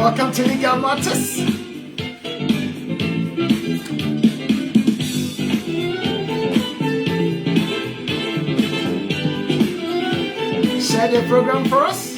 Welcome to Legal Matters. Share the program for us.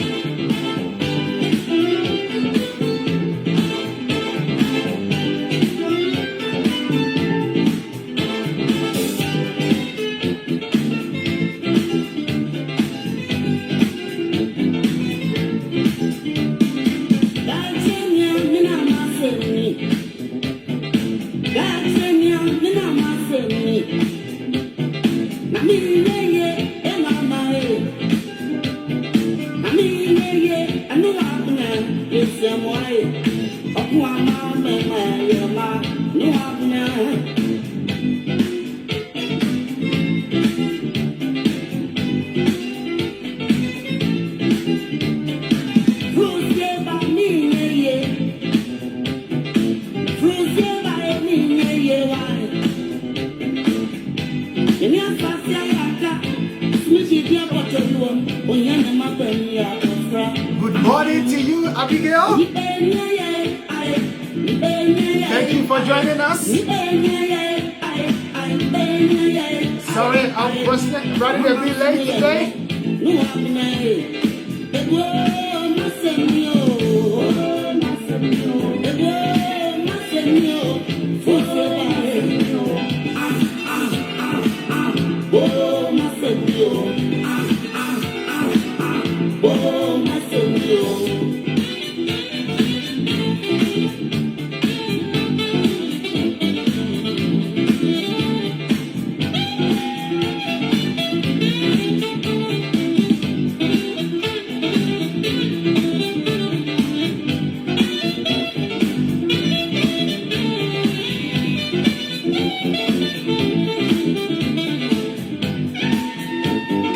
Good morning to you, Abigail. Thank you for joining us. Sorry, I was running a bit late today.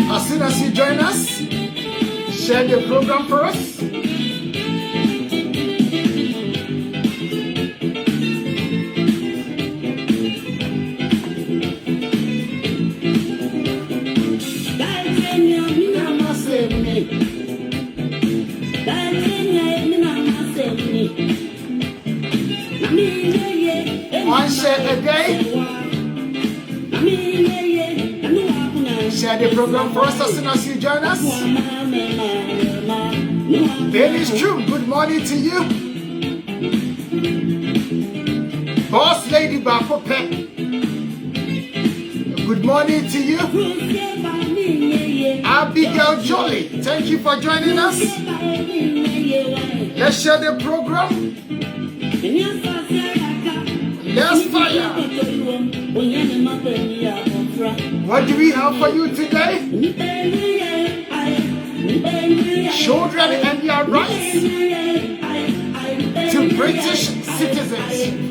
As soon as you join us, share the program for us. One share a day. Share the program for us as soon as you join us. Bailey's True, good morning to you. Boss Lady Bafope, good morning to you. Abigail Jolly, thank you for joining us. Let's share the program. Let's fire. What do we have for you today? Children and their rights to British citizens.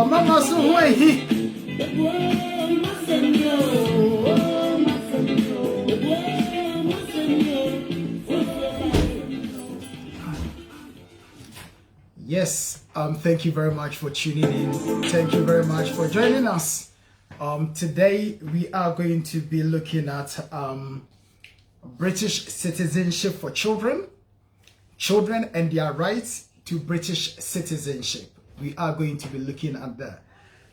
Mama Suwe. Yes, thank you very much for tuning in. Thank you very much for joining us. Today we are going to be looking at British citizenship for children and their rights to British citizenship. We are going to be looking at that.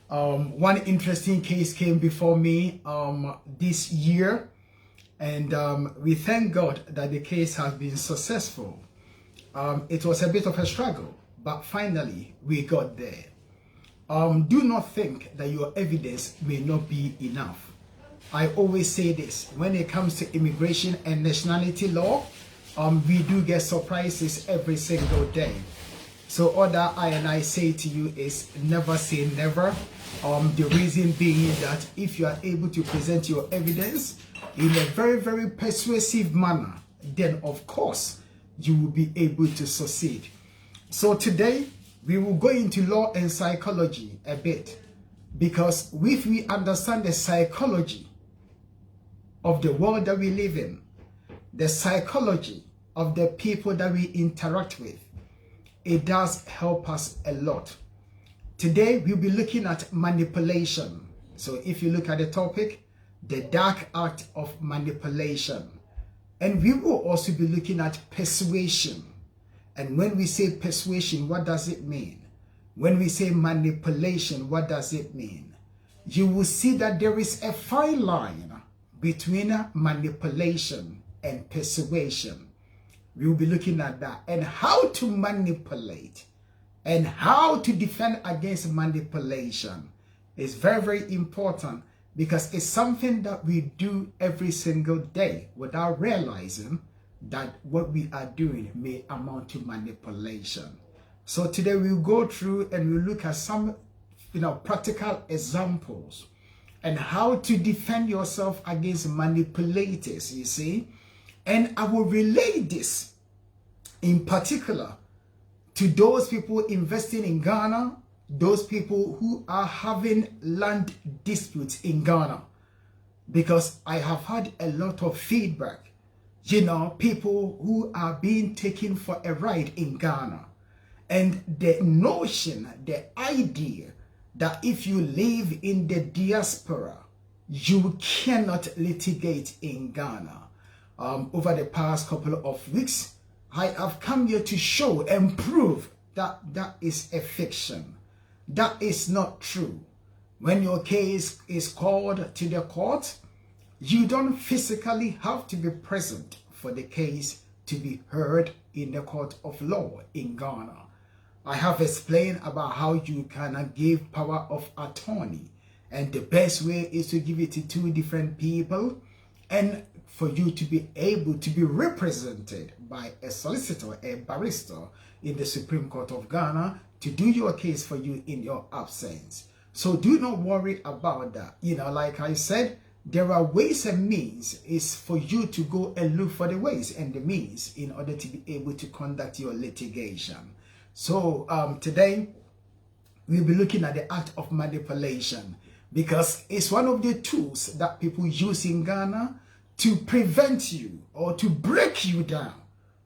One interesting case came before me this year, and we thank God that the case has been successful. It was a bit of a struggle, but finally we got there. Do not think that your evidence may not be enough. I always say this, when it comes to immigration and nationality law, we do get surprises every single day. So all that I say to you is never say never. The reason being that if you are able to present your evidence in a very, very persuasive manner, then of course you will be able to succeed. So today we will go into law and psychology a bit, because if we understand the psychology of the world that we live in, the psychology of the people that we interact with, it does help us a lot. Today we'll be looking at manipulation. So if you look at the topic, the dark art of manipulation. And we will also be looking at persuasion. And when we say persuasion, what does it mean? When we say manipulation, what does it mean? You will see that there is a fine line between manipulation and persuasion. We will be looking at that and how to manipulate and how to defend against manipulation is very, very important, because it's something that we do every single day without realizing that what we are doing may amount to manipulation. So today we'll go through and we'll look at some practical examples and how to defend yourself against manipulators, you see. And I will relay this in particular to those people investing in Ghana, those people who are having land disputes in Ghana, because I have had a lot of feedback, people who are being taken for a ride in Ghana. And the notion, the idea that if you live in the diaspora, you cannot litigate in Ghana. Over the past couple of weeks, I have come here to show and prove that that is a fiction. That is not true. When your case is called to the court, you don't physically have to be present for the case to be heard in the court of law in Ghana. I have explained about how you can give power of attorney, and the best way is to give it to two different people, and for you to be able to be represented by a solicitor, a barrister in the Supreme Court of Ghana to do your case for you in your absence. So do not worry about that. Like I said, there are ways and means. It's for you to go and look for the ways and the means in order to be able to conduct your litigation. So today we'll be looking at the act of manipulation, because it's one of the tools that people use in Ghana to prevent you or to break you down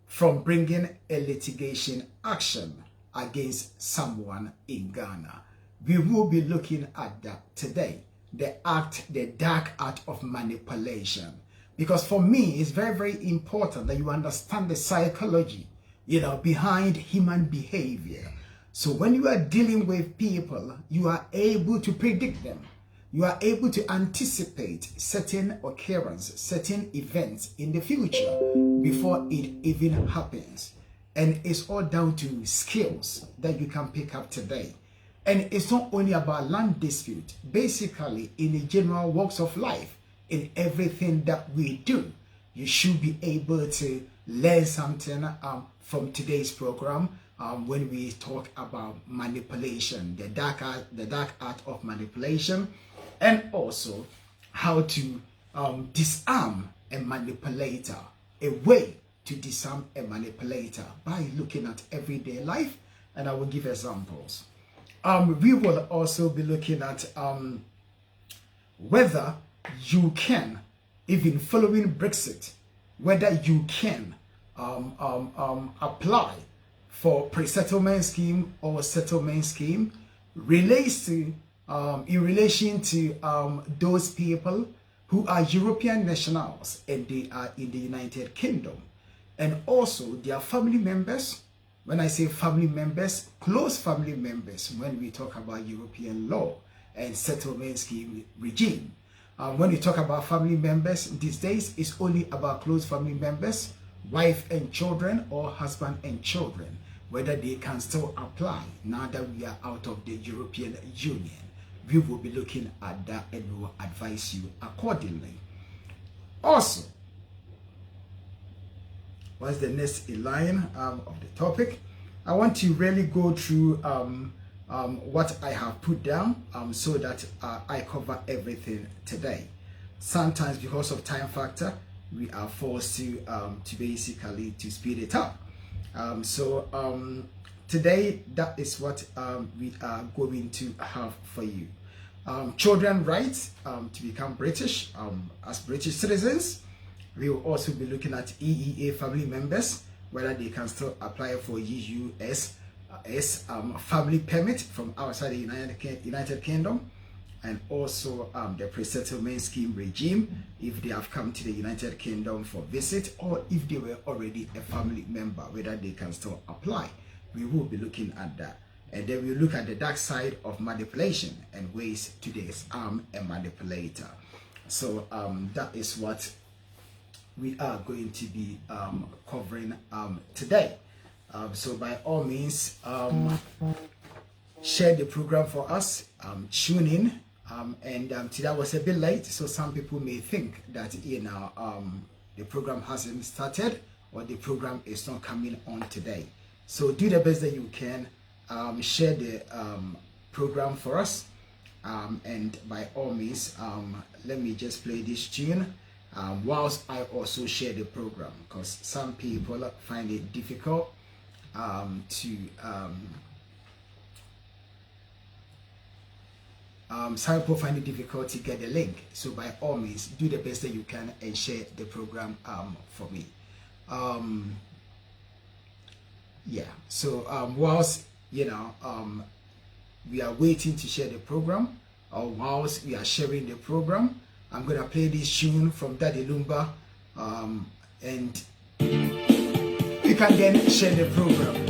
from bringing a litigation action against someone in Ghana. We will be looking at that today, the dark art of manipulation. Because for me, it's very, very important that you understand the psychology, behind human behavior. So when you are dealing with people, you are able to predict them. You are able to anticipate certain occurrences, certain events in the future before it even happens. And it's all down to skills that you can pick up today. And it's not only about land dispute. Basically, in the general walks of life, in everything that we do, you should be able to learn something from today's program. when we talk about manipulation, the dark art of manipulation, and also how to disarm a manipulator, a way to disarm a manipulator by looking at everyday life, and I will give examples. We will also be looking at whether you can, even following Brexit, whether you can apply for pre-settlement scheme or settlement scheme relates to in relation to those people who are European nationals and they are in the United Kingdom, and also their family members. When I say family members, close family members, when we talk about European law and settlement scheme regime. When we talk about family members these days, it's only about close family members, wife and children, or husband and children, whether they can still apply now that we are out of the European Union. We will be looking at that and we will advise you accordingly. Also, what's the next line of the topic? I want to really go through what I have put down so that I cover everything today. Sometimes because of time factor, we are forced to basically to speed it up. Today, that is what we are going to have for you. Children rights to become British as British citizens. We will also be looking at EEA family members, whether they can still apply for EUS family permit from outside the United Kingdom, and also the pre-settlement scheme regime if they have come to the United Kingdom for visit, or if they were already a family member, whether they can still apply. We will be looking at that. And then we'll look at the dark side of manipulation and ways to disarm a manipulator. So that is what we are going to be covering today. So by all means, share the program for us, tune in, and today was a bit late, so some people may think that the program hasn't started or the program is not coming on today. So do the best that you can, share the program for us, and by all means, let me just play this tune whilst I also share the program, because some people find it difficult to get the link. So by all means, do the best that you can and share the program for me. Yeah, so whilst we are waiting to share the program, or whilst we are sharing the program, I'm gonna play this tune from Daddy Lumba, and you can then share the program.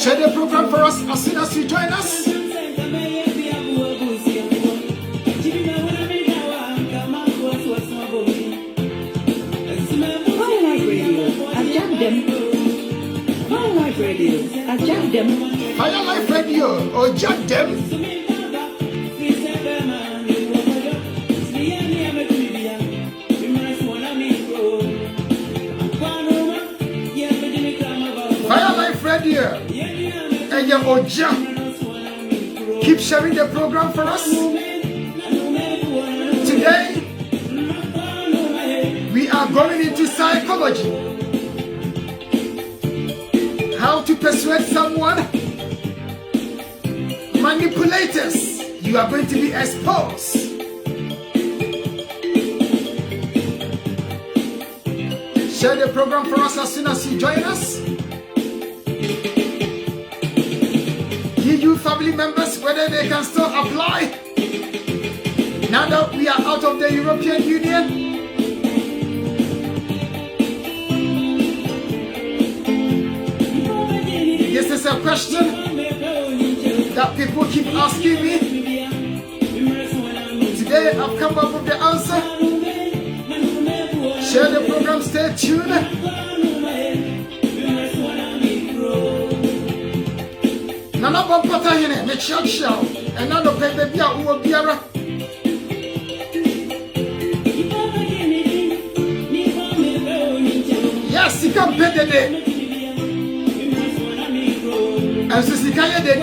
Share the program for us as soon as you join us. Fire Life Radio, or Jack them. Fire Life Radio, and your Oja. Keep sharing the program for us. Today, we are going into psychology. How to persuade someone. Manipulators, you are going to be exposed. Share the program for us as soon as you join us. EU family members, whether they can still apply now that we are out of the European Union. This is a question that people keep asking me. Today I've come up with the answer. Share the program, stay tuned. Nana Bompata Hene, make sure, and now the baby will be a yes, you can pay the day. And so Sikaya did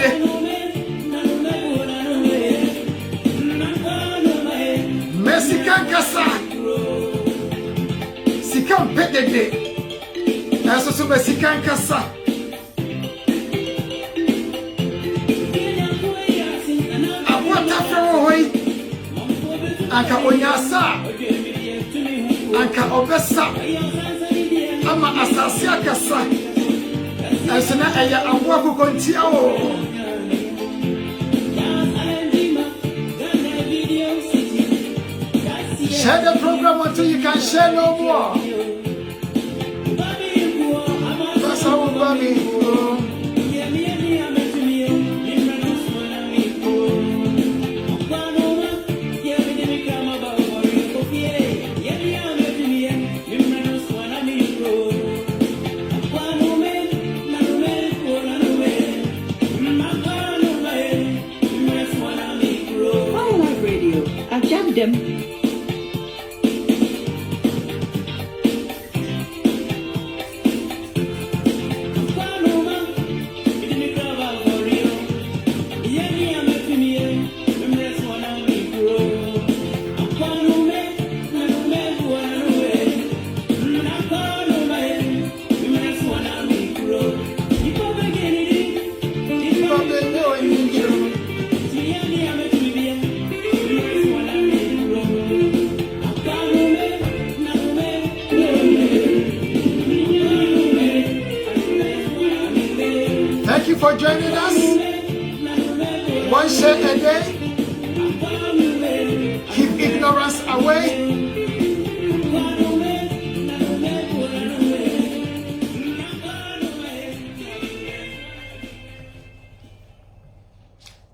Mexican Casa Sikam Pedede and so Mexican Casa Abuata Ferroy Anka Onyasa Anka Obesa Ama Asasia Casa. And so now I walk on share the program until you can share no more. That's how we them. For joining us, one share a day, keep ignorance away.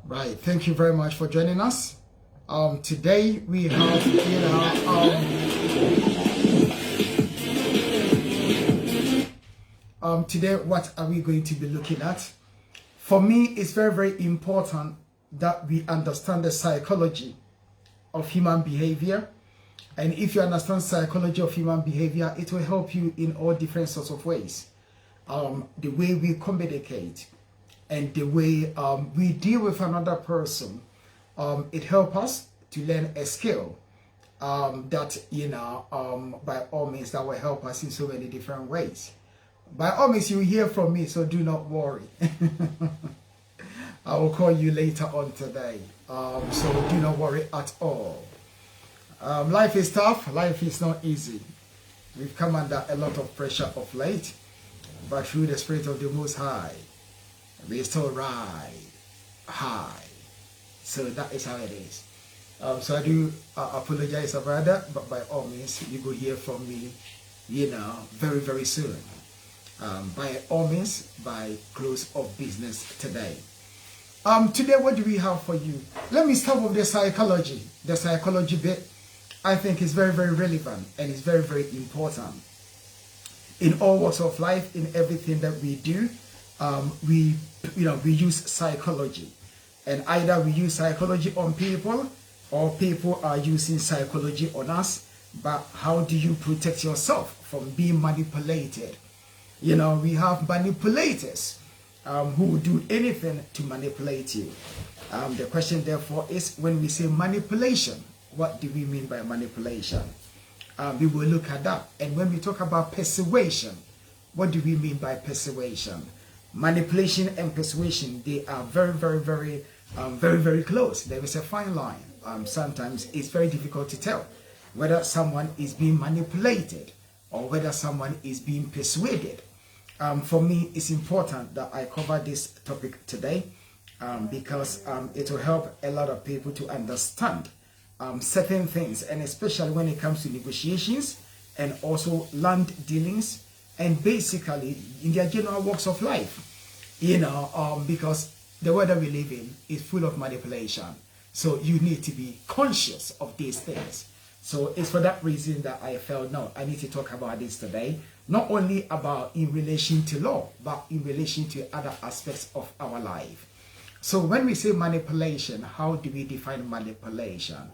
Right, thank you very much for joining us. Today we have today what are we going to be looking at? For me, it's very, very important that we understand the psychology of human behavior. And if you understand psychology of human behavior, it will help you in all different sorts of ways. The way we communicate and the way we deal with another person, it helps us to learn a skill that, by all means, that will help us in so many different ways. By all means, you will hear from me, so do not worry. I will call you later on today, so do not worry at all. Life is tough, life is not easy. We've come under a lot of pressure of late, but through the Spirit of the Most High, we still ride high. So that is how it is. So I do apologize about that, but by all means, you will hear from me, very, very soon. by all means, by close of business today. Today, what do we have for you? Let me start with the psychology. The psychology bit, I think, is very, very relevant and is very, very important. In all walks of life, in everything that we do, we use psychology. And either we use psychology on people or people are using psychology on us. But how do you protect yourself from being manipulated? You know, we have manipulators who will do anything to manipulate you. The question, therefore, is when we say manipulation, what do we mean by manipulation? We will look at that. And when we talk about persuasion, what do we mean by persuasion? Manipulation and persuasion, they are very, very close. There is a fine line. Sometimes it's very difficult to tell whether someone is being manipulated or whether someone is being persuaded. For me, it's important that I cover this topic today because it will help a lot of people to understand certain things, and especially when it comes to negotiations and also land dealings and basically in their general walks of life, you know, because the world that we live in is full of manipulation. So you need to be conscious of these things. So it's for that reason that I felt, no, I need to talk about this today, not only about in relation to law, but in relation to other aspects of our life. So when we say manipulation, how do we define manipulation?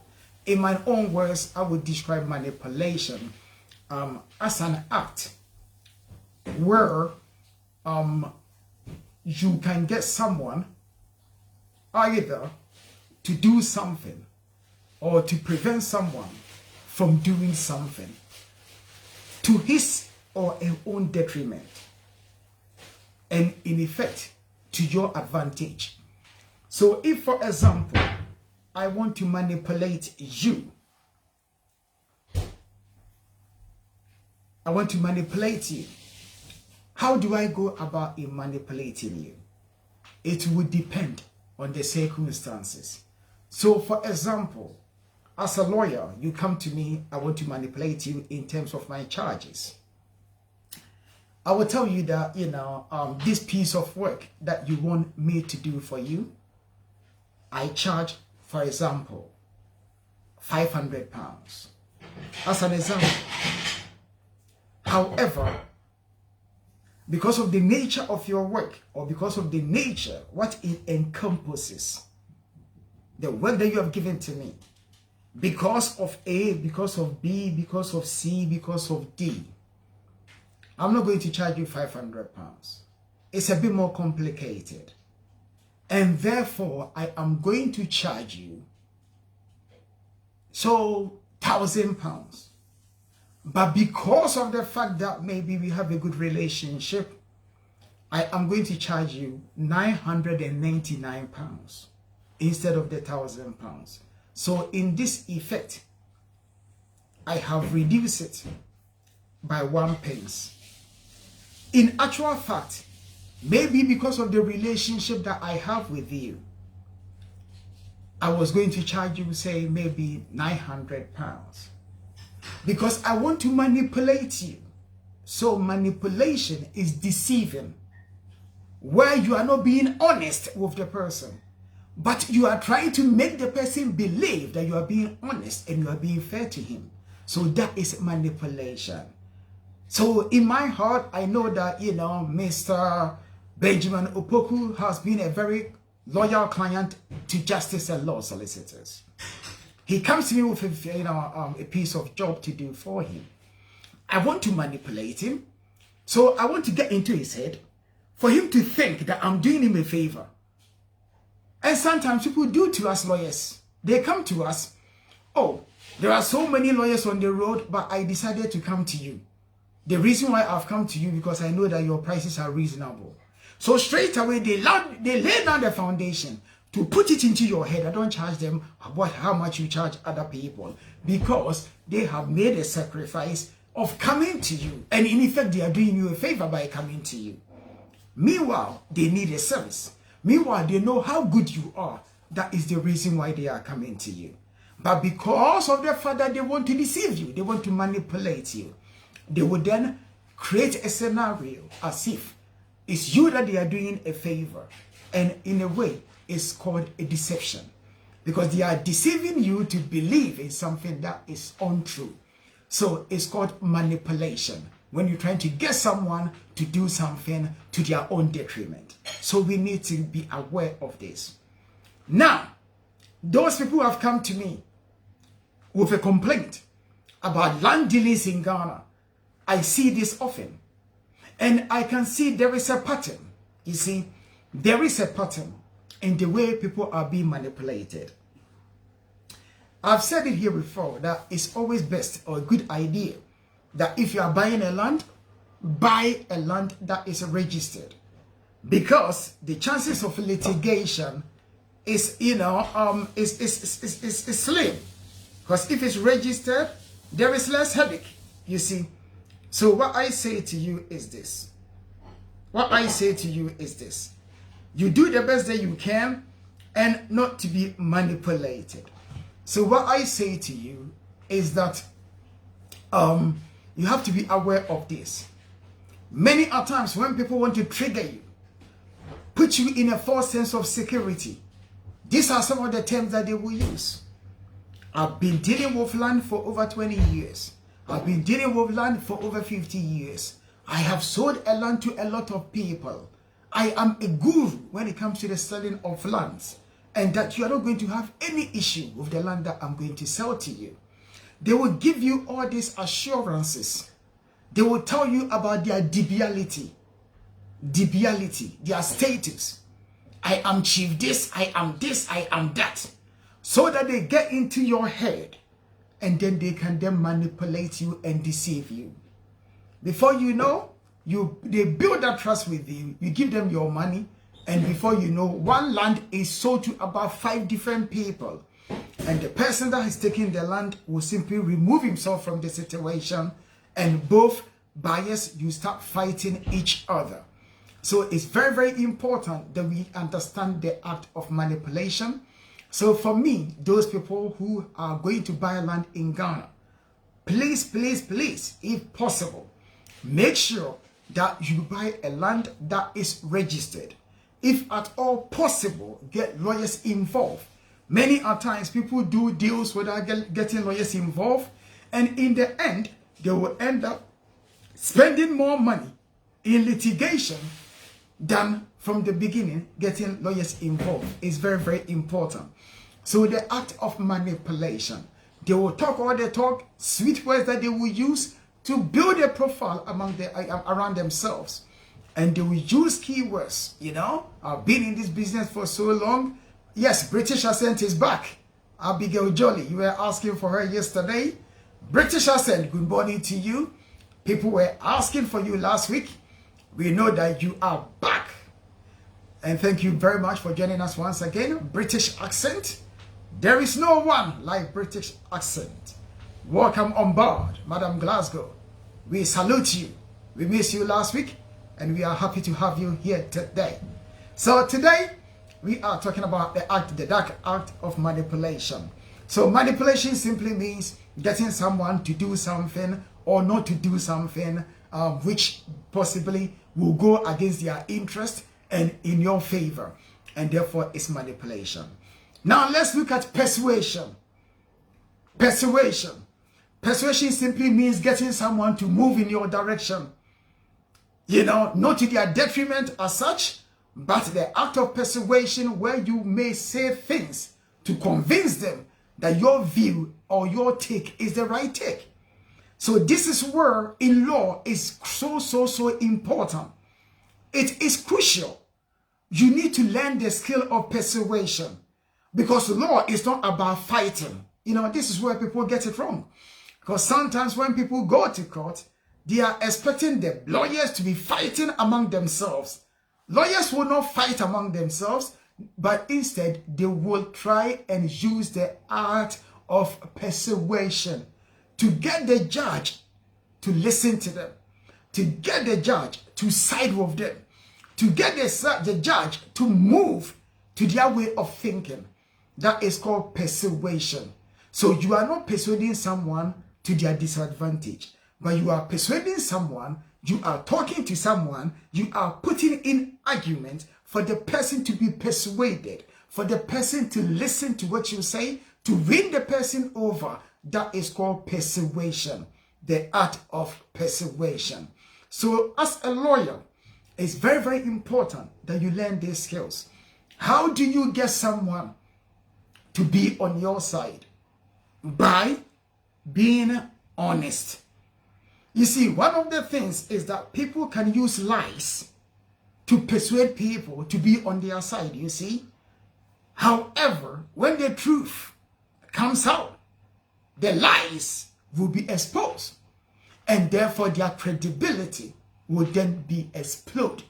In my own words, I would describe manipulation as an act where you can get someone either to do something or to prevent someone from doing something to his or her own detriment, and in effect to your advantage. So if, for example, I want to manipulate you, how do I go about in manipulating you? It would depend on the circumstances. So for example, as a lawyer, you come to me, I want to manipulate you in terms of my charges. I will tell you that, you know, this piece of work that you want me to do for you, I charge, for example, £500 as an example. However, because of the nature of your work, or because of the nature, what it encompasses, the work that you have given to me, because of A, because of B, because of C, because of D, I'm not going to charge you £500. It's a bit more complicated. And therefore, I am going to charge you, so, £1,000. But because of the fact that maybe we have a good relationship, I am going to charge you £999 instead of the £1,000. So in this effect, I have reduced it by 1 pence. In actual fact, maybe because of the relationship that I have with you, I was going to charge you, say, maybe £900. Because I want to manipulate you. So manipulation is deceiving, where you are not being honest with the person, but you are trying to make the person believe that you are being honest and you are being fair to him. So that is manipulation. So in my heart, I know that, you know, Mr. Benjamin Opoku has been a very loyal client to justice and law solicitors. He comes to me with a piece of job to do for him. I want to manipulate him. So I want to get into his head for him to think that I'm doing him a favor. And sometimes people do to us lawyers. They come to us, oh, there are so many lawyers on the road, but I decided to come to you. The reason why I've come to you because I know that your prices are reasonable. So straight away, they lay down the foundation to put it into your head. I don't charge them how much you charge other people, because they have made a sacrifice of coming to you. And in effect, they are doing you a favor by coming to you. Meanwhile, they need a service. Meanwhile, they know how good you are. That is the reason why they are coming to you. But because of the fact that they want to deceive you, they want to manipulate you, they would then create a scenario as if it's you that they are doing a favor. And in a way, it's called a deception. Because they are deceiving you to believe in something that is untrue. So it's called manipulation. When you're trying to get someone to do something to their own detriment. So we need to be aware of this. Now, those people who have come to me with a complaint about land dealings in Ghana, I see this often. And I can see there is a pattern. You see, there is a pattern in the way people are being manipulated. I've said it here before that it's always best or a good idea that if you are buying a land, buy a land that is registered. Because the chances of litigation is, is slim. Because if it's registered, there is less headache, you see. So what I say to you is this. You do the best that you can and not to be manipulated. So what I say to you is that you have to be aware of this. Many a times when people want to trigger you, put you in a false sense of security, these are some of the terms that they will use. I've been dealing with land for over 20 years. I've been dealing with land for over 50 years. I have sold a land to a lot of people. I am a guru when it comes to the selling of lands. And that you are not going to have any issue with the land that I'm going to sell to you. They will give you all these assurances. They will tell you about their debiality, their status. I am chief this, I am that. So that they get into your head and then they can then manipulate you and deceive you. Before you know, they build that trust with you, you give them your money, and before you know, one land is sold to about 5 different people. And the person that is taking the land will simply remove himself from the situation, and both buyers, you start fighting each other. So it's very, very important that we understand the act of manipulation. So for me, those people who are going to buy land in Ghana, please, please, please, if possible, make sure that you buy a land that is registered. If at all possible, get lawyers involved. Many a times people do deals without getting lawyers involved, and in the end, they will end up spending more money in litigation than from the beginning getting lawyers involved. Is very, very important. So the act of manipulation, they will talk all the talk, sweet words that they will use to build a profile around themselves. And they will use keywords, I've been in this business for so long. Yes, British accent is back. Abigail Jolly, you were asking for her yesterday. British accent, good morning to you. People were asking for you last week. We know that you are back. And thank you very much for joining us once again. British accent. There is no one like British accent. Welcome on board, Madam Glasgow. We salute you. We missed you last week, and we are happy to have you here today. So today, we are talking about the dark act of manipulation. So manipulation simply means getting someone to do something or not to do something which possibly will go against their interest and in your favor. And therefore, it's manipulation. Now, let's look at persuasion. Persuasion. Persuasion simply means getting someone to move in your direction. Not to their detriment as such, but the act of persuasion where you may say things to convince them that your view or your take is the right take. So this is where in law is so important. It is crucial. You need to learn the skill of persuasion, because law is not about fighting. This is where people get it wrong. Because sometimes when people go to court, they are expecting the lawyers to be fighting among themselves. Lawyers will not fight among themselves, but instead they will try and use the art of persuasion to get the judge to listen to them, to get the judge to side with them, to get the judge to move to their way of thinking. That is called persuasion. So you are not persuading someone to their disadvantage, but you are persuading someone You are talking to someone, you are putting in argument for the person to be persuaded, for the person to listen to what you say, to win the person over. That is called persuasion, the art of persuasion. So as a lawyer, it's very, very important that you learn these skills. How do you get someone to be on your side? By being honest. You see, one of the things is that people can use lies to persuade people to be on their side, you see. However, when the truth comes out, the lies will be exposed, and therefore their credibility will then be exploded.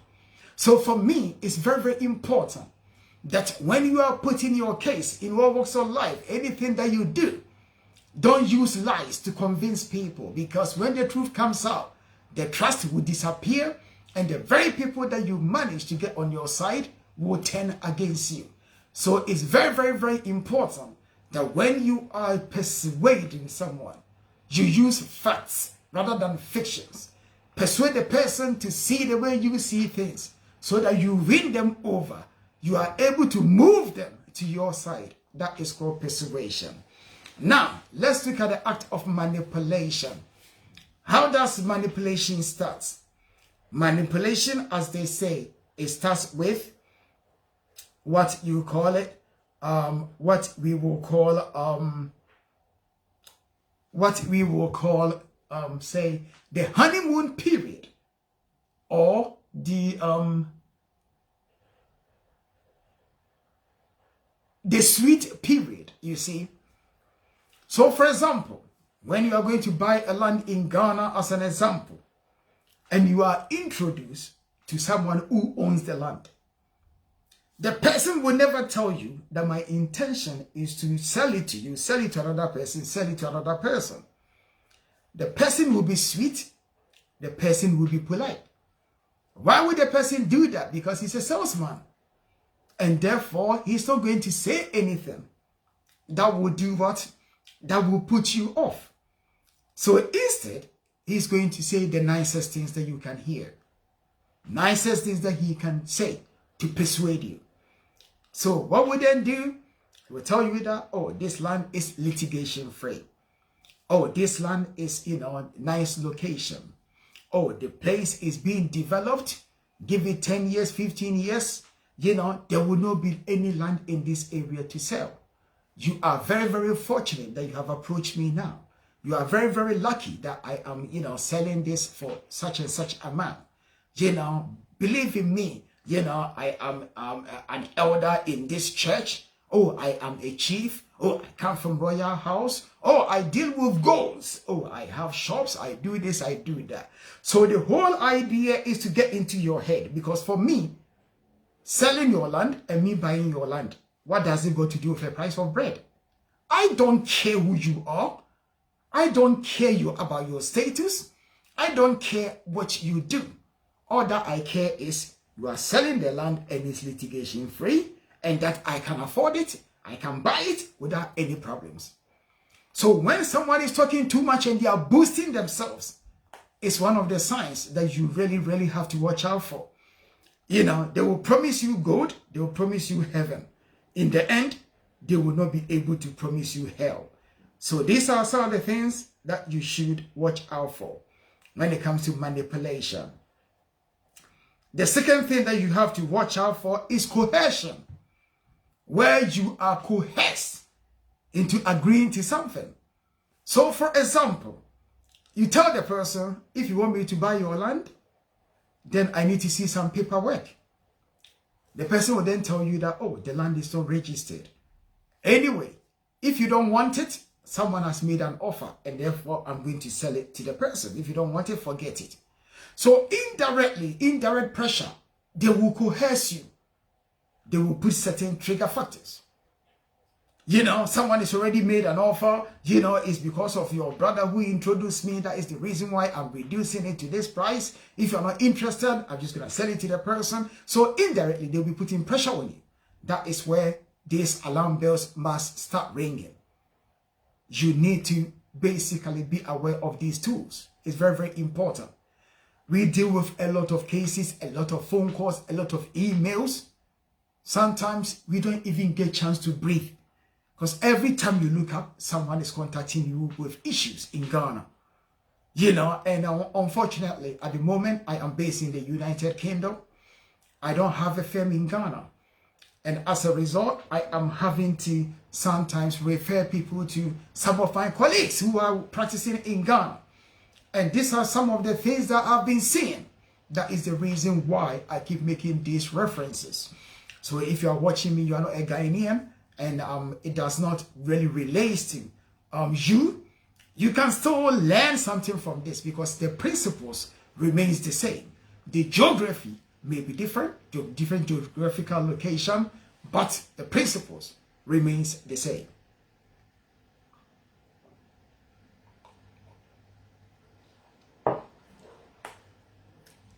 So for me, it's very, very important that when you are putting your case in all walks of life, anything that you do, don't use lies to convince people, because when the truth comes out, the trust will disappear, and the very people that you manage to get on your side will turn against you. So it's very, very, very important that when you are persuading someone, you use facts rather than fictions. Persuade the person to see the way you see things so that you win them over. You are able to move them to your side. That is called persuasion. Now, let's look at the act of manipulation. How does manipulation start? Manipulation, as they say, it starts with what you call it, what we will call, say, the honeymoon period, or the sweet period, you see. So, for example, when you are going to buy a land in Ghana, as an example, and you are introduced to someone who owns the land, the person will never tell you that my intention is to sell it to you, sell it to another person, sell it to another person. The person will be sweet, the person will be polite. Why would the person do that? Because he's a salesman. And therefore, he's not going to say anything that will do what? That will put you off. So instead, he's going to say the nicest things that you can hear. Nicest things that he can say to persuade you. So what we then do, he will tell you that, oh, this land is litigation free. Oh, this land is, nice location. Oh, the place is being developed. Give it 10 years, 15 years. There will not be any land in this area to sell. You are very, very fortunate that you have approached me now. You are very, very lucky that I am, selling this for such and such amount. Believe in me, I am an elder in this church. Oh, I am a chief. Oh, I come from royal house. Oh, I deal with goals. Oh, I have shops. I do this, I do that. So the whole idea is to get into your head, because for me, selling your land and me buying your land, what does it got to do with the price of bread? I don't care who you are. I don't care about your status. I don't care what you do. All that I care is you are selling the land and it's litigation free, and that I can afford it. I can buy it without any problems. So when someone is talking too much and they are boosting themselves, it's one of the signs that you really, really have to watch out for. They will promise you gold. They will promise you heaven. In the end, they will not be able to promise you hell. So these are some of the things that you should watch out for when it comes to manipulation. The second thing that you have to watch out for is coercion, where you are coerced into agreeing to something. So, for example, you tell the person, if you want me to buy your land, then I need to see some paperwork. The person will then tell you that, oh, the land is not registered. Anyway, if you don't want it, someone has made an offer, and therefore I'm going to sell it to the person. If you don't want it, forget it. So indirectly, indirect pressure, they will coerce you. They will put certain trigger factors. Someone has already made an offer. It's because of your brother who introduced me. That is the reason why I'm reducing it to this price. If you're not interested, I'm just going to sell it to the person. So indirectly, they'll be putting pressure on you. That is where these alarm bells must start ringing. You need to basically be aware of these tools. It's very, very important. We deal with a lot of cases, a lot of phone calls, a lot of emails. Sometimes we don't even get a chance to breathe. Because every time you look up, someone is contacting you with issues in Ghana. You know, and unfortunately, at the moment, I am based in the United Kingdom. I don't have a firm in Ghana. And as a result, I am having to sometimes refer people to some of my colleagues who are practicing in Ghana. And these are some of the things that I've been seeing. That is the reason why I keep making these references. So if you are watching me, you are not a Ghanaian, and it does not really relate to you can still learn something from this because the principles remains the same. The geography may be different, different geographical location, but the principles remains the same.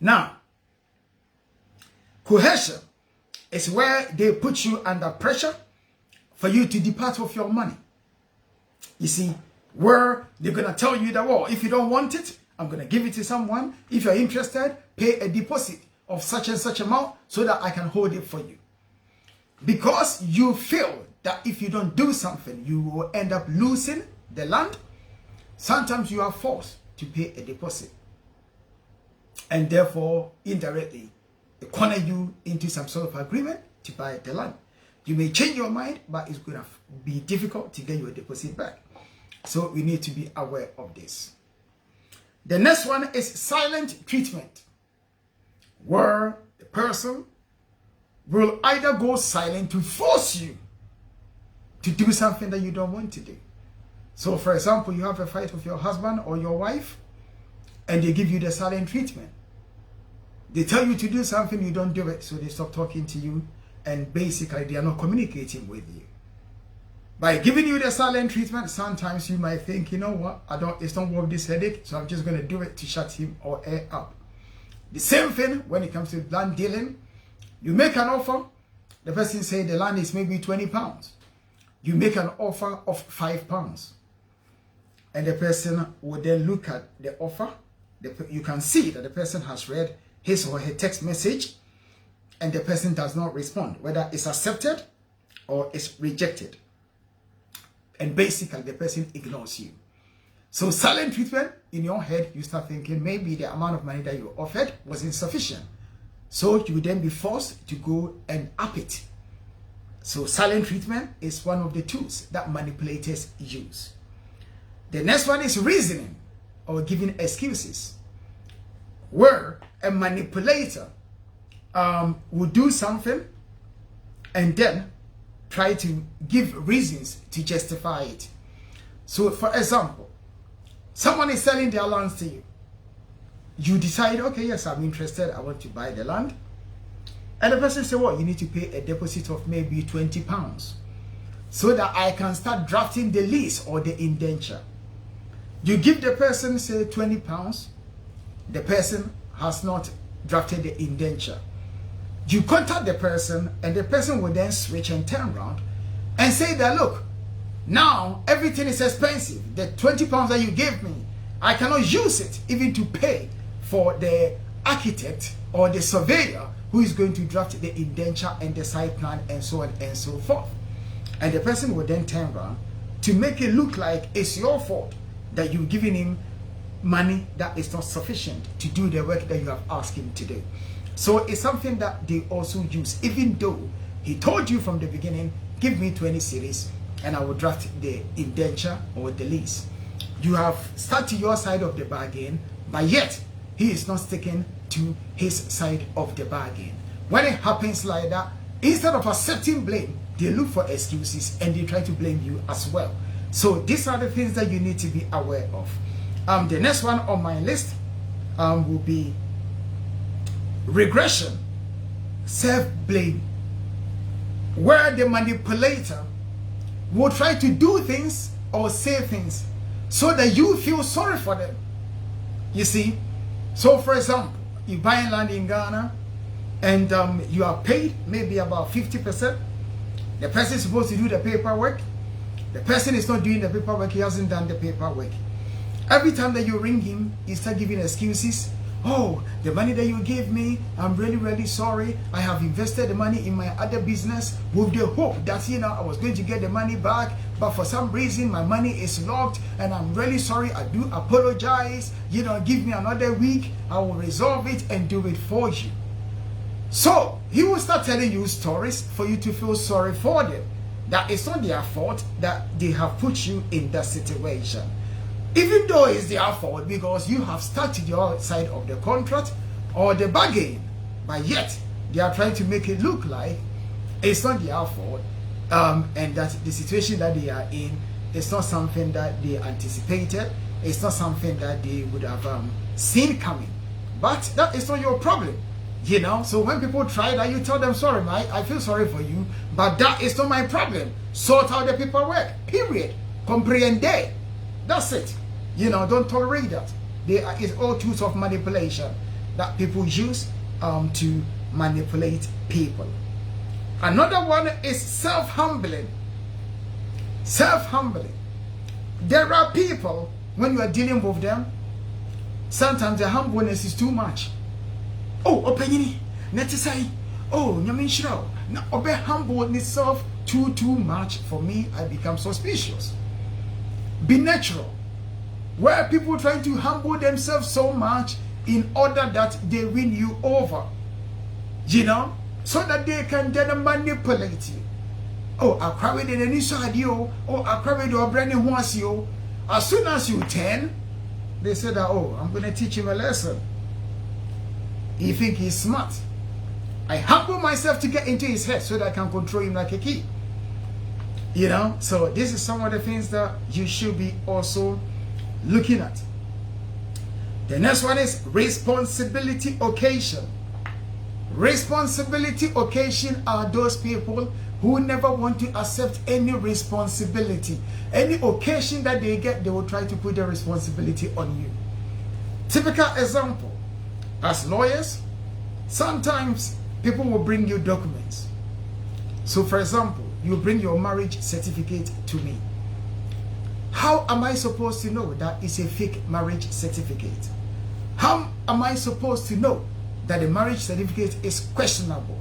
Now, coercion is where they put you under pressure for you to depart with your money. You see, where they're going to tell you that, well, if you don't want it, I'm going to give it to someone. If you're interested, pay a deposit of such and such amount so that I can hold it for you. Because you feel that if you don't do something, you will end up losing the land. Sometimes you are forced to pay a deposit. And therefore, indirectly, they corner you into some sort of agreement to buy the land. You may change your mind, but it's going to be difficult to get your deposit back. So we need to be aware of this. The next one is silent treatment, where the person will either go silent to force you to do something that you don't want to do. So for example, you have a fight with your husband or your wife, and they give you the silent treatment. They tell you to do something, you don't do it, so they stop talking to you, and basically they are not communicating with you. By giving you the silent treatment, sometimes you might think, you know what, it's not worth this headache, so I'm just going to do it to shut him or her up. The same thing when it comes to land dealing. You make an offer, the person says the land is maybe 20 pounds. You make an offer of 5 pounds. And the person will then look at the offer. You can see that the person has read his or her text message, and the person does not respond, whether it's accepted or it's rejected. And basically, the person ignores you. So silent treatment, in your head, you start thinking maybe the amount of money that you offered was insufficient. So you would then be forced to go and up it. So silent treatment is one of the tools that manipulators use. The next one is reasoning or giving excuses, where a manipulator will do something and then try to give reasons to justify it. So for example, someone is selling their lands to you. You decide, okay, yes, I'm interested, I want to buy the land. And the person says, well, you need to pay a deposit of maybe 20 pounds so that I can start drafting the lease or the indenture. You give the person, say, 20 pounds. The person has not drafted the indenture. You contact the person, and the person will then switch and turn around and say that, look, now everything is expensive. The 20 pounds that you gave me, I cannot use it even to pay for the architect or the surveyor who is going to draft the indenture and the site plan and so on and so forth. And the person will then turn around to make it look like it's your fault that you've given him money that is not sufficient to do the work that you have asked him to do. So it's something that they also use, even though he told you from the beginning, give me 20 cedis and I will draft the indenture or the lease. You have started your side of the bargain, but yet he is not sticking to his side of the bargain. When it happens like that, instead of accepting blame, they look for excuses and they try to blame you as well. So these are the things that you need to be aware of. The next one on my list will be regression, self-blame, where the manipulator will try to do things or say things so that you feel sorry for them. You see, so for example, you buy land in Ghana and you are paid maybe about 50%. The person is supposed to do the paperwork. The person is not doing the paperwork. He hasn't done the paperwork. Every time that you ring him, he starts giving excuses. oh, the money that you gave me, I'm really, really sorry. I have invested the money in my other business with the hope that, you know, I was going to get the money back. But for some reason, my money is locked and I'm really sorry. I do apologize. You know, give me another week. I will resolve it and do it for you. So he will start telling you stories for you to feel sorry for them. That it's not their fault that they have put you in that situation. Even though it's their fault because you have started your side of the contract or the bargain, but yet they are trying to make it look like it's not their fault, and that the situation that they are in is not something that they anticipated, it's not something that they would have seen coming. But that is not your problem, you know. So when people try that, you tell them, sorry, mate, I feel sorry for you, but that is not my problem. Sort out the paperwork, period. Comprehende. That's it. You know, don't tolerate that. It's all tools of manipulation that people use to manipulate people. Another one is self-humbling. Self-humbling. There are people, when you are dealing with them, sometimes the humbleness is too much. Oh, opinion, not to say, oh, Nyaminshro, now obe humble itself too much. For me, I become suspicious. Be natural. Where people trying to humble themselves so much in order that they win you over, you know, so that they can then manipulate you. Oh, I cried in any side you. Oh, I cried or branding once you. As soon as you turn, they say that, oh, I'm going to teach him a lesson. He think he's smart. I humble myself to get into his head so that I can control him like a key. You know, so this is some of the things that you should be also looking at. The next one is responsibility occasion. Responsibility occasion are those people who never want to accept any responsibility. Any occasion that they get, they will try to put the responsibility on you. Typical example, as lawyers, sometimes people will bring you documents. So for example, you bring your marriage certificate to me. How am I supposed to know that it's a fake marriage certificate? How am I supposed to know that the marriage certificate is questionable?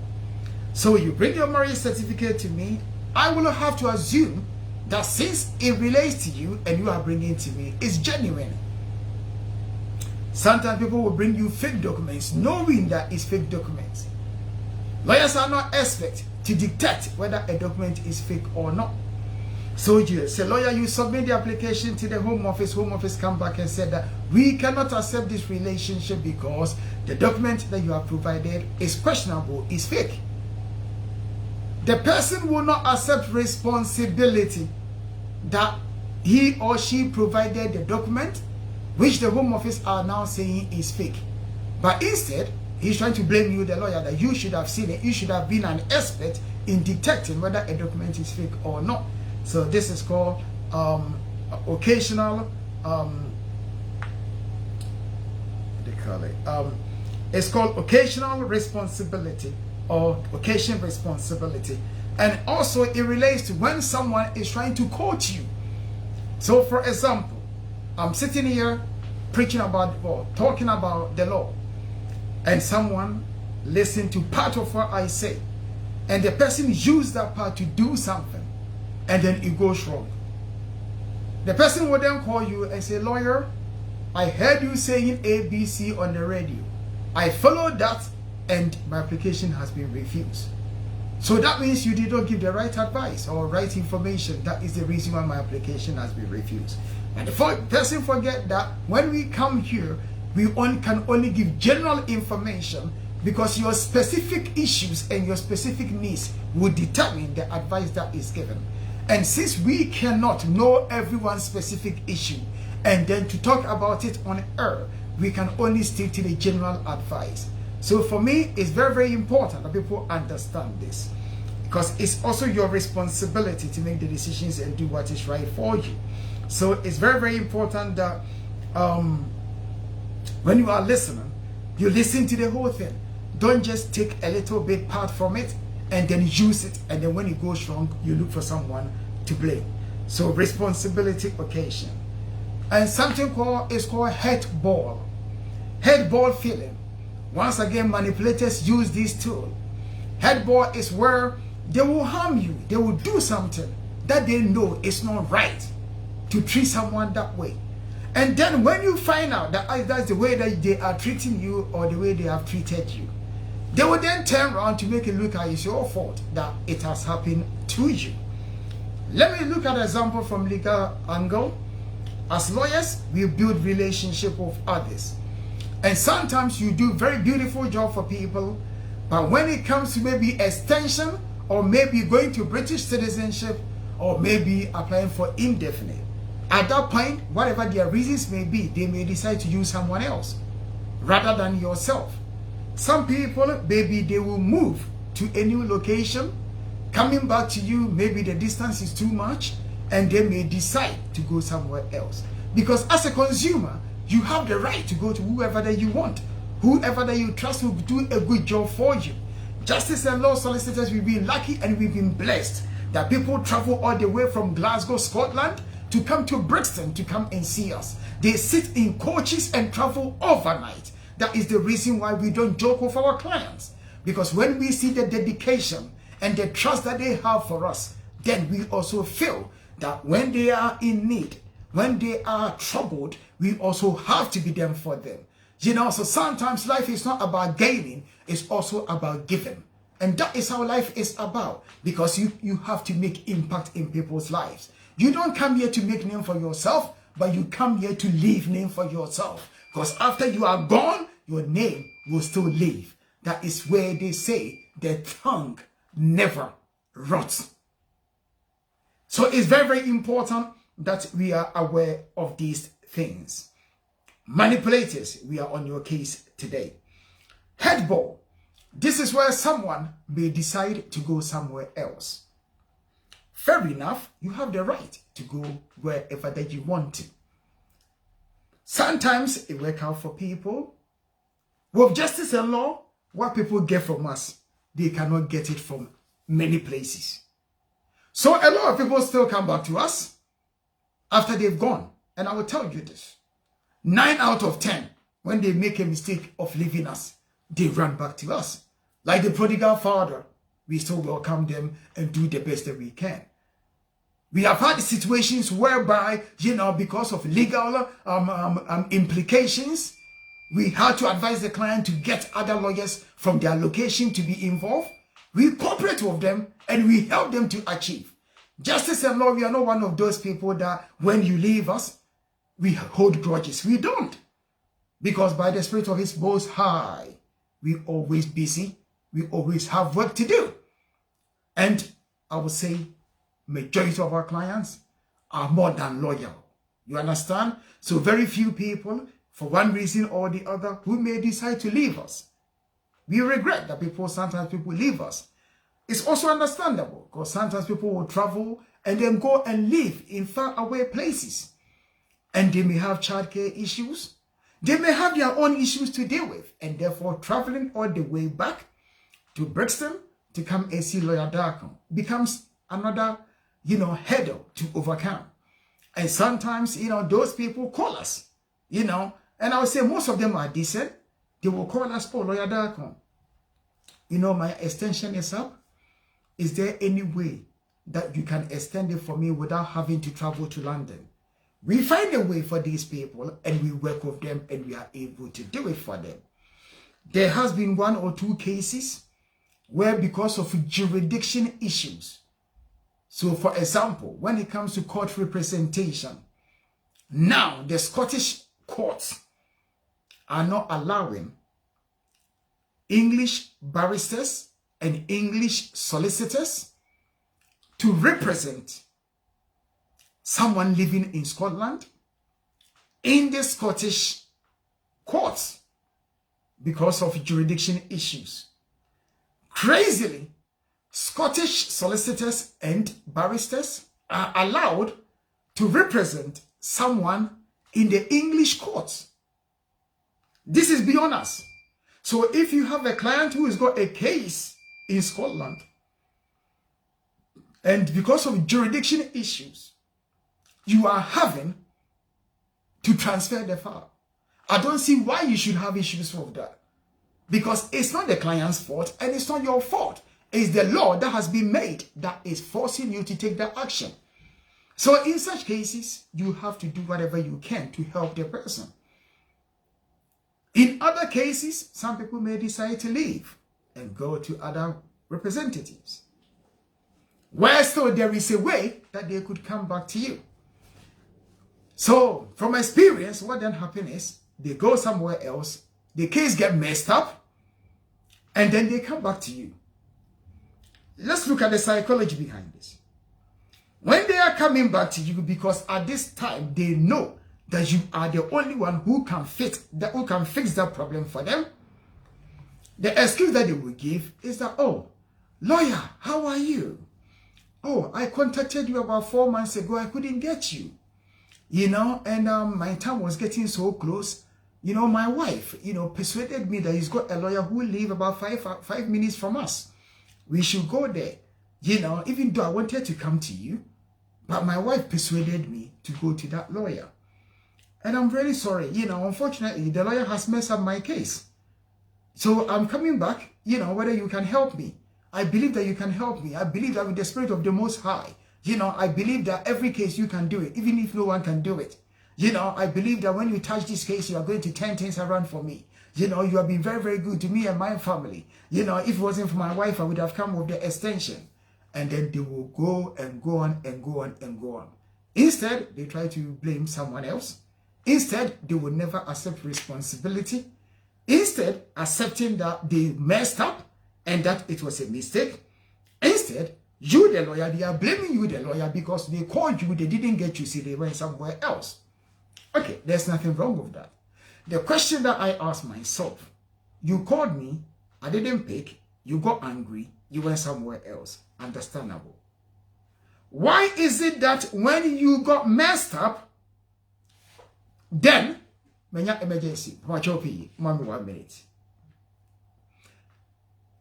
So you bring your marriage certificate to me, I will have to assume that since it relates to you and you are bringing it to me, it's genuine. Sometimes people will bring you fake documents knowing that it's fake documents. Lawyers are not expert to detect whether a document is fake or not. So you say, lawyer, you submit the application to the Home Office. Home Office come back and said that we cannot accept this relationship because the document that you have provided is questionable, is fake. The person will not accept responsibility that he or she provided the document, which the Home Office are now saying is fake. But instead, he's trying to blame you, the lawyer, that you should have seen it. You should have been an expert in detecting whether a document is fake or not. So this is called occasional, it's called occasional responsibility or occasion responsibility. And also it relates to when someone is trying to quote you. So for example, I'm sitting here preaching about or talking about the law, and someone listened to part of what I say, and the person used that part to do something, and then it goes wrong. The person will then call you and say, lawyer, I heard you saying ABC on the radio. I followed that and my application has been refused. So that means you did not give the right advice or right information. That is the reason why my application has been refused. And the person forget that when we come here, we can only give general information because your specific issues and your specific needs will determine the advice that is given. And since we cannot know everyone's specific issue and then to talk about it on air, we can only stick to the general advice. So for me, it's very, very important that people understand this, because it's also your responsibility to make the decisions and do what is right for you. So it's very, very important that when you are listening, you listen to the whole thing. Don't just take a little bit part from it and then use it, and then when it goes wrong, you look for someone to blame. So responsibility occasion. And something is called head ball. Headball feeling. Once again, manipulators use this tool. Headball is where they will harm you. They will do something that they know is not right to treat someone that way. And then when you find out that that's the way that they are treating you or the way they have treated you, they will then turn around to make it look like it's your fault that it has happened to you. Let me look at an example from legal angle. As lawyers, we build relationship with others. And sometimes you do very beautiful job for people, but when it comes to maybe extension or maybe going to British citizenship or maybe applying for indefinite, at that point, whatever their reasons may be, they may decide to use someone else rather than yourself. Some people, maybe they will move to a new location, coming back to you, maybe the distance is too much, and they may decide to go somewhere else. Because as a consumer, you have the right to go to whoever that you want, whoever that you trust will do a good job for you. Justice and law solicitors, we've been lucky and we've been blessed that people travel all the way from Glasgow, Scotland, to come to Brixton to come and see us. They sit in coaches and travel overnight. That is the reason why we don't joke with our clients. Because when we see the dedication and the trust that they have for us, then we also feel that when they are in need, when they are troubled, we also have to be there for them. You know, so sometimes life is not about gaining, it's also about giving. And that is how life is about, because you have to make impact in people's lives. You don't come here to make name for yourself, but you come here to leave name for yourself. Because after you are gone, your name will still live. That is where they say the tongue never rots. So it's very, very important that we are aware of these things. Manipulators, we are on your case today. Headball. This is where someone may decide to go somewhere else. Fair enough, you have the right to go wherever that you want to. Sometimes it works out for people. With justice and law, what people get from us, they cannot get it from many places. So a lot of people still come back to us after they've gone. And I will tell you this. 9 out of 10, when they make a mistake of leaving us, they run back to us. Like the prodigal father, we still welcome them and do the best that we can. We have had situations whereby, you know, because of legal implications, we had to advise the client to get other lawyers from their location to be involved. We cooperate with them and we help them to achieve. Justice and law, we are not one of those people that when you leave us, we hold grudges. We don't. Because by the Spirit of His Most High, we always busy. We always have work to do. And I would say majority of our clients are more than loyal. You understand? So very few people, for one reason or the other, who may decide to leave us. We regret that sometimes people leave us. It's also understandable because sometimes people will travel and then go and live in far away places. And they may have childcare issues. They may have their own issues to deal with. And therefore, traveling all the way back to Brixton to come and see Lawyer Darkham becomes another, hurdle to overcome. And sometimes, those people call us, and I would say most of them are decent. They will call us, oh, Lawyer Darkham, my extension is up. Is there any way that you can extend it for me without having to travel to London? We find a way for these people and we work with them and we are able to do it for them. There has been 1 or 2 cases where because of jurisdiction issues. So for example, when it comes to court representation, now the Scottish courts are not allowing English barristers and English solicitors to represent someone living in Scotland in the Scottish courts because of jurisdiction issues. Crazily, Scottish solicitors and barristers are allowed to represent someone in the English courts. This is beyond us. So if you have a client who has got a case in Scotland, and because of jurisdiction issues, you are having to transfer the file. I don't see why you should have issues with that. Because it's not the client's fault and it's not your fault. It's the law that has been made that is forcing you to take that action. So in such cases, you have to do whatever you can to help the person. In other cases, some people may decide to leave and go to other representatives, where still there is a way that they could come back to you. So from experience, what then happens is they go somewhere else, the case get messed up, and then they come back to you. Let's look at the psychology behind this. When they are coming back to you, because at this time they know that you are the only one who can fix that problem for them, the excuse that they will give is that, oh, lawyer, how are you? Oh, I contacted you about 4 months ago. I couldn't get you. And my time was getting so close. My wife, persuaded me that he's got a lawyer who live about 5 minutes from us. We should go there. Even though I wanted to come to you, but my wife persuaded me to go to that lawyer. And I'm really sorry. Unfortunately, the lawyer has messed up my case. So I'm coming back, whether you can help me. I believe that you can help me. I believe that with the Spirit of the Most High, I believe that every case you can do it, even if no one can do it. I believe that when you touch this case, you are going to turn things around for me. You have been very, very good to me and my family. If it wasn't for my wife, I would have come with the extension. And then they will go and go on and go on and go on. Instead, they try to blame someone else. Instead, they will never accept responsibility. Instead, accepting that they messed up and that it was a mistake. Instead, you, the lawyer, they are blaming you, the lawyer, because they called you, they didn't get you, see, they went somewhere else. Okay, there's nothing wrong with that. The question that I asked myself, you called me, I didn't pick, you got angry, you went somewhere else. Understandable. Why is it that when you got messed up, then, menya emergency, mommy 1 minute.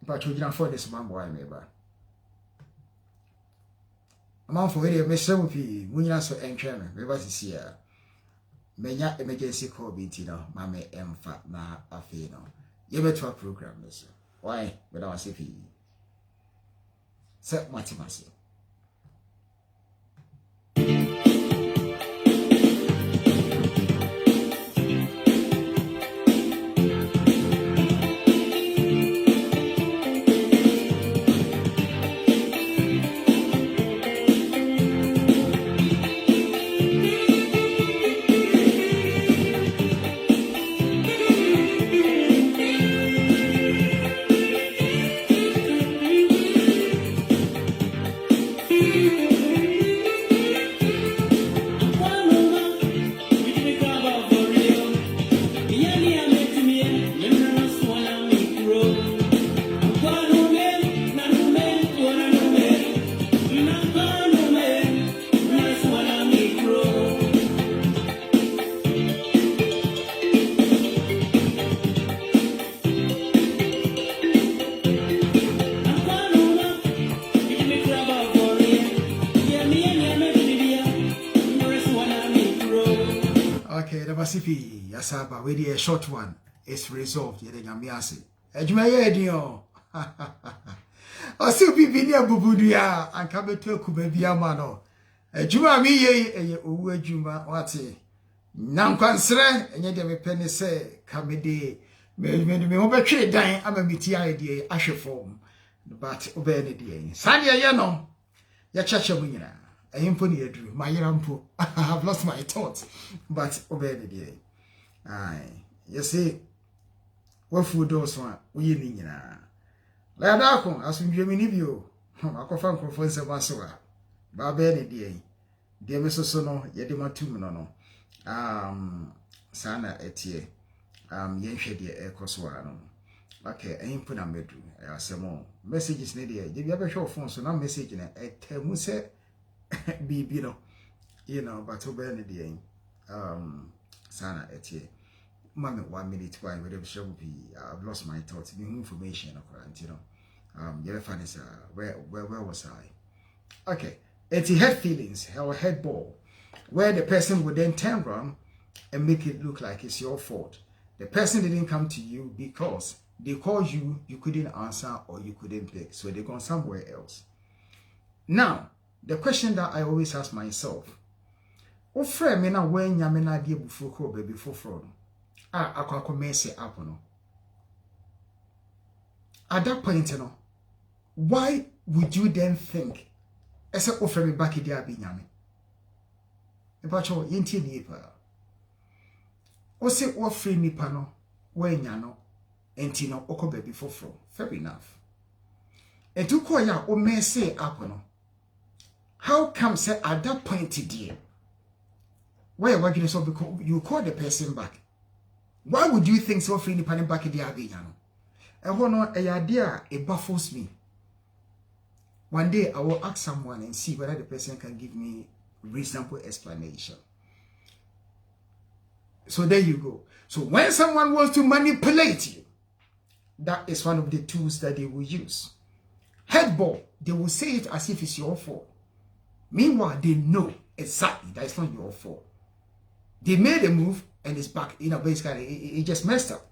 But you didn't for this man, boy, maybe. A man for a mission with you, when you answer and train, maybe this year. Menya emergency call Bintino, Mammy Emfa, na Afino. You better a program, miss. Why? Without CP. Set Matimasi. Yasaba, we a short one. It's resolved. Yamiasi. Ejmayedio. I still be near Bubudia and come to Kubebia Mano. Ejuma me ye, Uwejuma, wati. Namquansre, and yet me penny say, Camede, me over trade dying, I'm a meaty idea, asher form. But obey the day. Sanya Yano, Yachacha winner. I impony drew my rampo. I have lost my thoughts, but obey the day. Aye, you see, what food those one we need na. Ladako, as we dream in you, I can find Professor Masua. Babel, dear Mr. Sono, Yedima Tumano. Sana etie, Yenshedi Ecoswano. Okay, I ain't put a bedroom. I say more messages needed. Did you ever show phone? So now message in a Temuse be, but obey the day. Sana etie. Mammy 1 minute why whatever shall be. I've lost my thoughts. New information you ever find where was I? Okay. It's head feelings or head ball, where the person would then turn around and make it look like it's your fault. The person didn't come to you because they called you, you couldn't answer or you couldn't pick, so they gone somewhere else. Now, the question that I always ask myself, o friend me na when nyame na de bufu ko baby foforo no akwa mess up no. At that point, why would you then think ese o friend me back there abi nyame? Ebacho yenti ni pa. O se o friend nipa no when nya enti no okọ baby foforo. Fair enough. Etu ko ya o mess up no. How come say at that point dear? Why are you so because you call the person back? Why would you think so free nipa back there abi nya no? And one idea it baffles me. One day I will ask someone and see whether the person can give me reasonable explanation. So there you go. So when someone wants to manipulate you, that is one of the tools that they will use. Headball, they will say it as if it's your fault. Meanwhile, they know exactly that it's not your fault. They made a move and it's back. Basically, it just messed up.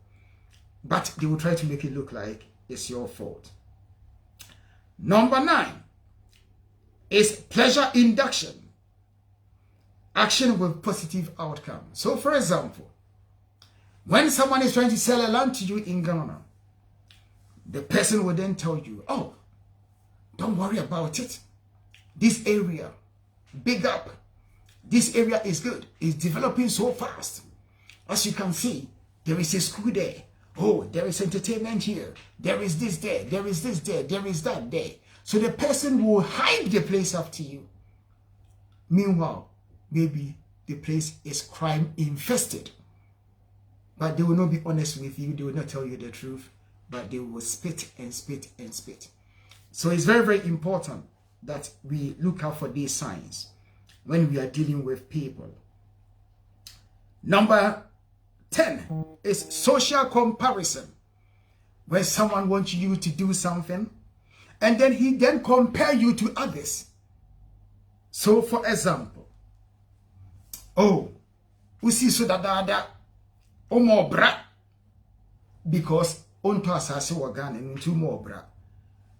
But they will try to make it look like it's your fault. Number 9 is pleasure induction. Action with positive outcome. So, for example, when someone is trying to sell a land to you in Ghana, the person will then tell you, oh, don't worry about it. This area, big up. This area is good. It's developing so fast. As you can see, there is a school there. Oh, there is entertainment here. There is this there. There is this there. There is that there. So the person will hype the place up to you. Meanwhile, maybe the place is crime infested. But they will not be honest with you. They will not tell you the truth. But they will spit and spit and spit. So it's very, very important that we look out for these signs when we are dealing with people. Number 10 is social comparison. When someone wants you to do something and then he then compare you to others. So for example, oh, we see so that o more bra because onto asase wagan and two more bra.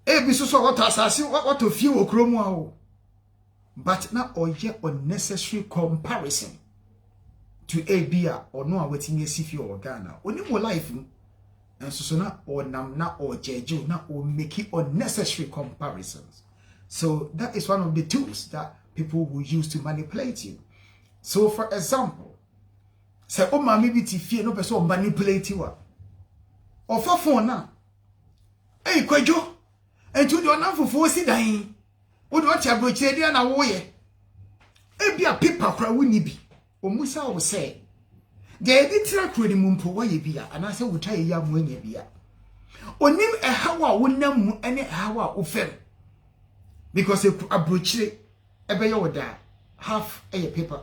Ebi so what asase what to feel okromu. But now or yet unnecessary comparison to Abia or no waiting a sifi or Ghana. Only more life and so na or namna or jeju na or make it unnecessary comparisons. So that is one of the tools that people will use to manipulate you. So for example, say oh mami bi ti fie no person manipulate you. Or for phone na. Hey kwajo. And to do an for si dan. Would what you brought here na wo ye. Ebi a paper kra woni bi. Omusa wo say. Dey bi tra kro ni mumpo wo ye bia anase wo twa ye ya mu anya bia. Onim ehawa wo nam mu ene ehawa wo fem. Because abrochire ebe ye wo da half a paper.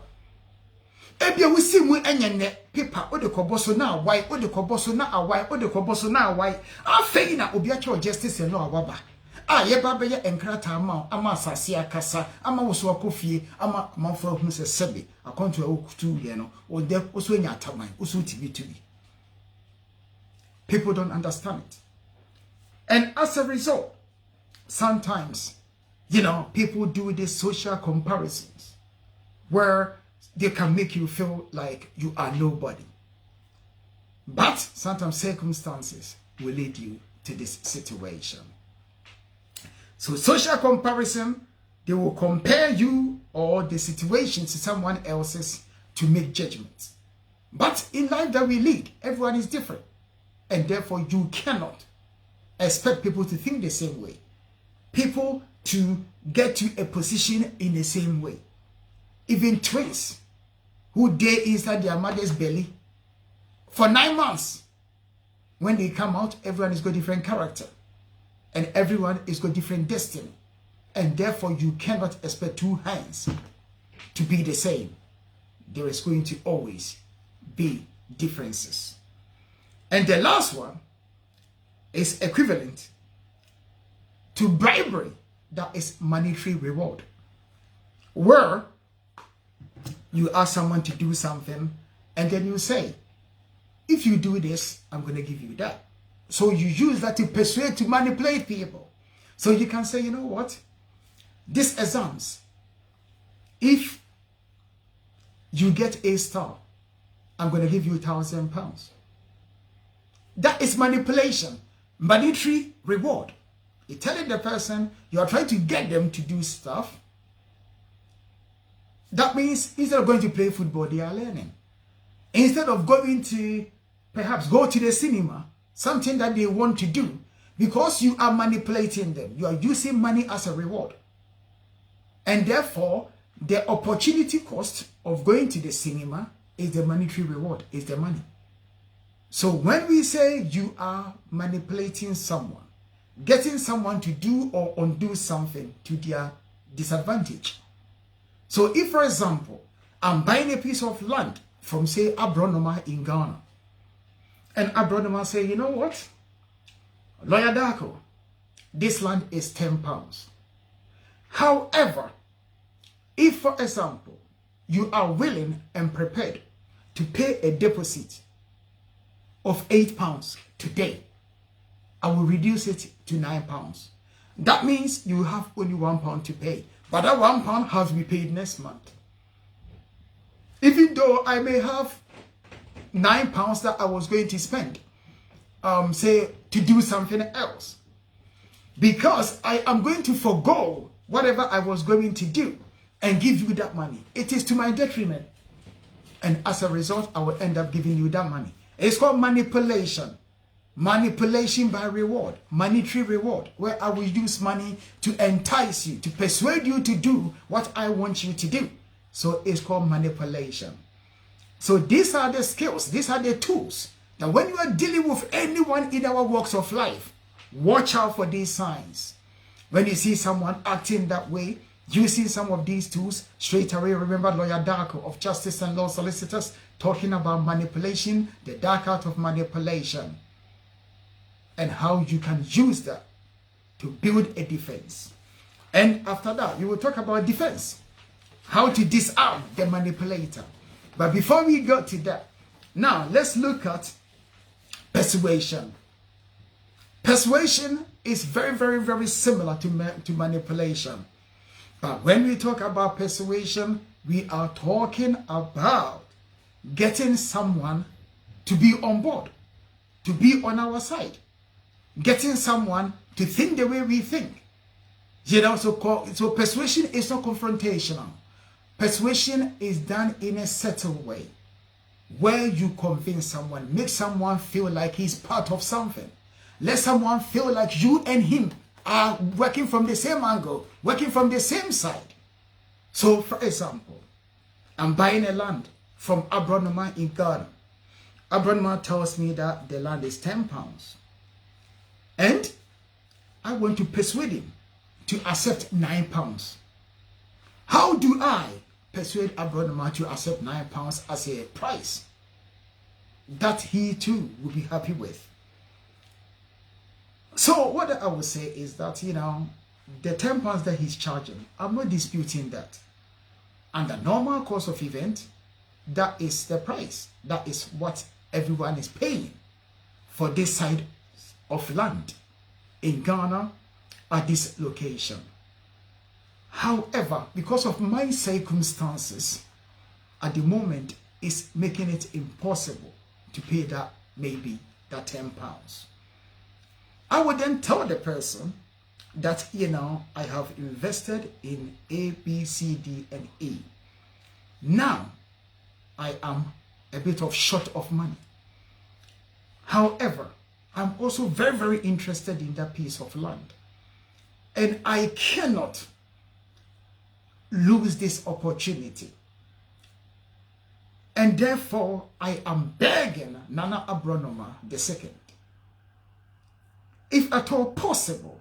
Ebi a wo si mu anya ne paper o de koboso na awai o de koboso na awai o de koboso na awai. Afei na obi a cho justice no awaba. Ye baba ye enkrata ama asase akasa ama woso akofie ama manfo hu se sebe akonto a okutu ye no o de oso nya ataman oso tibi. People don't understand it. And as a result, sometimes people do these social comparisons where they can make you feel like you are nobody. But sometimes circumstances will lead you to this situation. So social comparison, they will compare you or the situation to someone else's to make judgments. But in life that we lead, everyone is different. And therefore you cannot expect people to think the same way. People to get to a position in the same way. Even twins who day inside their mother's belly for 9 months. When they come out, everyone has got different character. And everyone is got different destiny. And therefore, you cannot expect two hands to be the same. There is going to always be differences. And the last one is equivalent to bribery. That is monetary reward. Where you ask someone to do something And then you say, if you do this, I'm going to give you that. So you use that to persuade, to manipulate people. So you can say, you know what? These exams, if you get a star, I'm going to give you £1,000. That is manipulation. Monetary reward. You're telling the person, you are trying to get them to do stuff. That means instead of going to play football, they are learning. Instead of going to, perhaps go to the cinema, something that they want to do, because you are manipulating them. You are using money as a reward. And therefore, the opportunity cost of going to the cinema is the monetary reward, is the money. So when we say you are manipulating someone, getting someone to do or undo something to their disadvantage. So if, for example, I'm buying a piece of land from, say, Abronoma in Ghana, and Abronoma say, you know what, Lawyer Darko, this land is £10. However, if, for example, you are willing and prepared to pay a deposit of £8 today, I will reduce it to £9. That means you have only £1 to pay. But that £1 has to be paid next month. Even though I may have £9 that I was going to spend, say, to do something else. Because I am going to forgo whatever I was going to do and give you that money. It is to my detriment. And as a result, I will end up giving you that money. It's called manipulation. Manipulation by reward, monetary reward, where I will use money to entice you, to persuade you to do what I want you to do. So it's called manipulation. So these are the skills, these are the tools that when you are dealing with anyone in our walks of life, watch out for these signs. When you see someone acting that way, using some of these tools, straight away remember Lawyer Darko of Justice and Law Solicitors talking about manipulation, the dark art of manipulation, and how you can use that to build a defense. And after that, we will talk about defense, how to disarm the manipulator. But before we go to that, now let's look at persuasion. Persuasion is very, very, very similar to manipulation. But when we talk about persuasion, we are talking about getting someone to be on board, to be on our side. Getting someone to think the way we think. You know, so persuasion is not confrontational. Persuasion is done in a settled way, where you convince someone, make someone feel like he's part of something. Let someone feel like you and him are working from the same angle, working from the same side. So, for example, I'm buying a land from Abronoma in Ghana. Abronoma tells me that the land is £10. And I want to persuade him to accept £9. How do I persuade Abronoma to accept £9 as a price that he too will be happy with? So what I would say is that, you know, the £10 that he's charging, I'm not disputing that. And the normal course of event, that is the price. That is what everyone is paying for this side of land in Ghana at this location. However, because of my circumstances at the moment, it's making it impossible to pay that, maybe that £10. I would then tell the person that, you know, I have invested in A, B, C, D, and E. Now, I am a bit of short of money. However, I'm also very, very interested in that piece of land. And I cannot lose this opportunity. And therefore, I am begging Nana Abronoma II, if at all possible,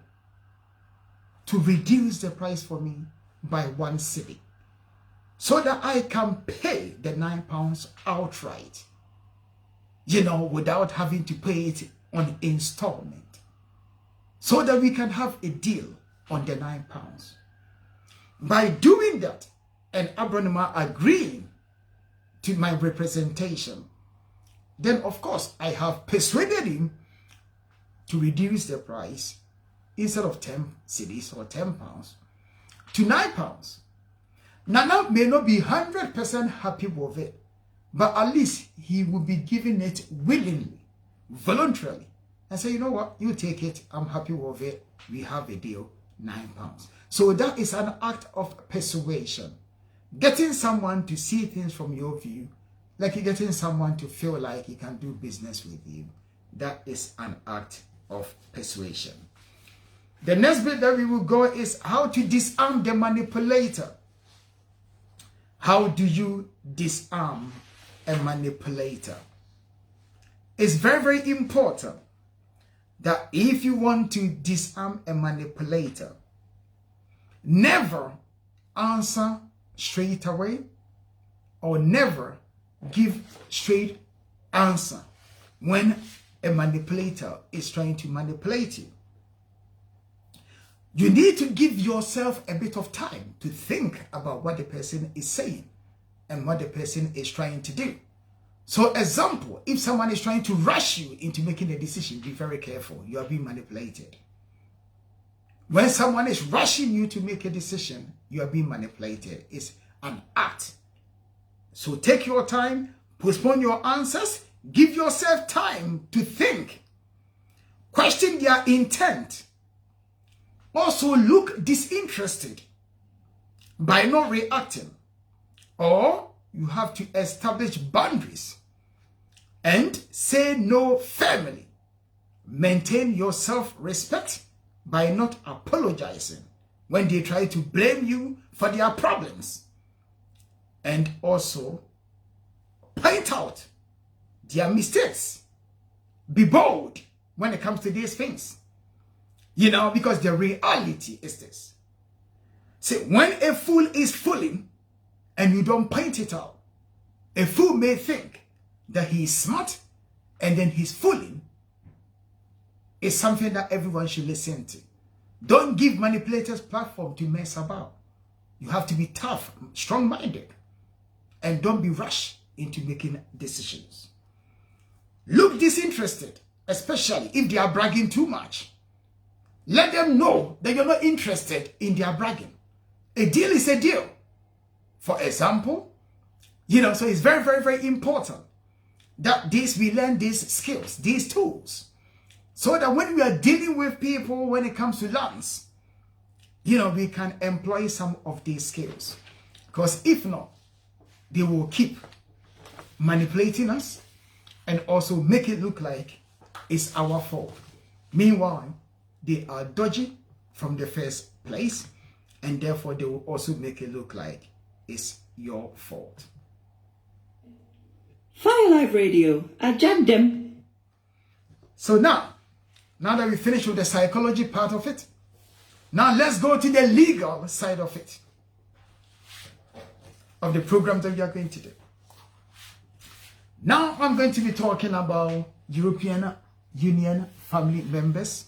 to reduce the price for me by 1 cedi, so that I can pay the £9 outright, you know, without having to pay it on installment, so that we can have a deal on the £9. By doing that, and Abronoma agreeing to my representation, then of course I have persuaded him to reduce the price instead of 10 cedis or 10 pounds to 9 pounds. Nana may not be 100% happy with it, but at least he will be giving it willingly, voluntarily, and say, you know what, you take it, I'm happy with it, we have a deal, 9 pounds. So that is an act of persuasion. Getting someone to see things from your view, like getting someone to feel like he can do business with you. That is an act of persuasion. The next bit that we will go is how to disarm the manipulator. How do you disarm a manipulator? It's very, very important that if you want to disarm a manipulator, never answer straight away or never give straight answer when a manipulator is trying to manipulate you. You need to give yourself a bit of time to think about what the person is saying and what the person is trying to do. So, example, if someone is trying to rush you into making a decision, be very careful. You are being manipulated. When someone is rushing you to make a decision, you are being manipulated. It's an act. So take your time, postpone your answers, give yourself time to think. Question their intent. Also look disinterested by not reacting. Or you have to establish boundaries and say no firmly. Maintain your self-respect by not apologizing when they try to blame you for their problems. And also point out their mistakes. Be bold when it comes to these things. You know, because the reality is this. See, when a fool is fooling and you don't point it out, a fool may think that he is smart and then he's fooling. It's something that everyone should listen to. Don't give manipulators platform to mess about. You have to be tough, strong-minded, and don't be rushed into making decisions. Look disinterested, especially if they are bragging too much. Let them know that you're not interested in their bragging. A deal is a deal. For example, you know, so it's very, very, very important that we learn these skills, these tools, so that when we are dealing with people, when it comes to loans, you know, we can employ some of these skills. Because if not, they will keep manipulating us and also make it look like it's our fault. Meanwhile, they are dodgy from the first place, and therefore they will also make it look like it's your fault. Fire Live Radio, Ajandem. So now that we finished with the psychology part of it, now let's go to the legal side of it, of the program that we are going to do. Now I'm going to be talking about European Union family members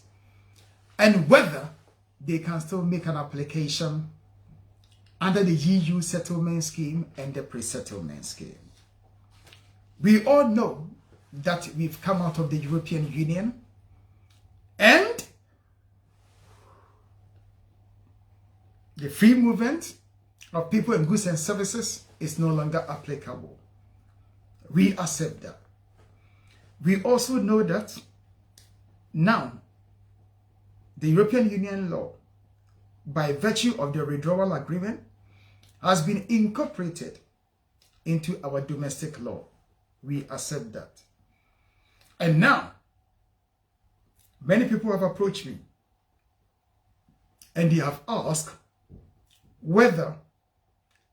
and whether they can still make an application under the EU settlement scheme and the pre-settlement scheme. We all know that we've come out of the European Union and the free movement of people and goods and services is no longer applicable. We accept that. We also know that now the European Union law, by virtue of the withdrawal agreement, has been incorporated into our domestic law. We accept that. And now, many people have approached me and they have asked whether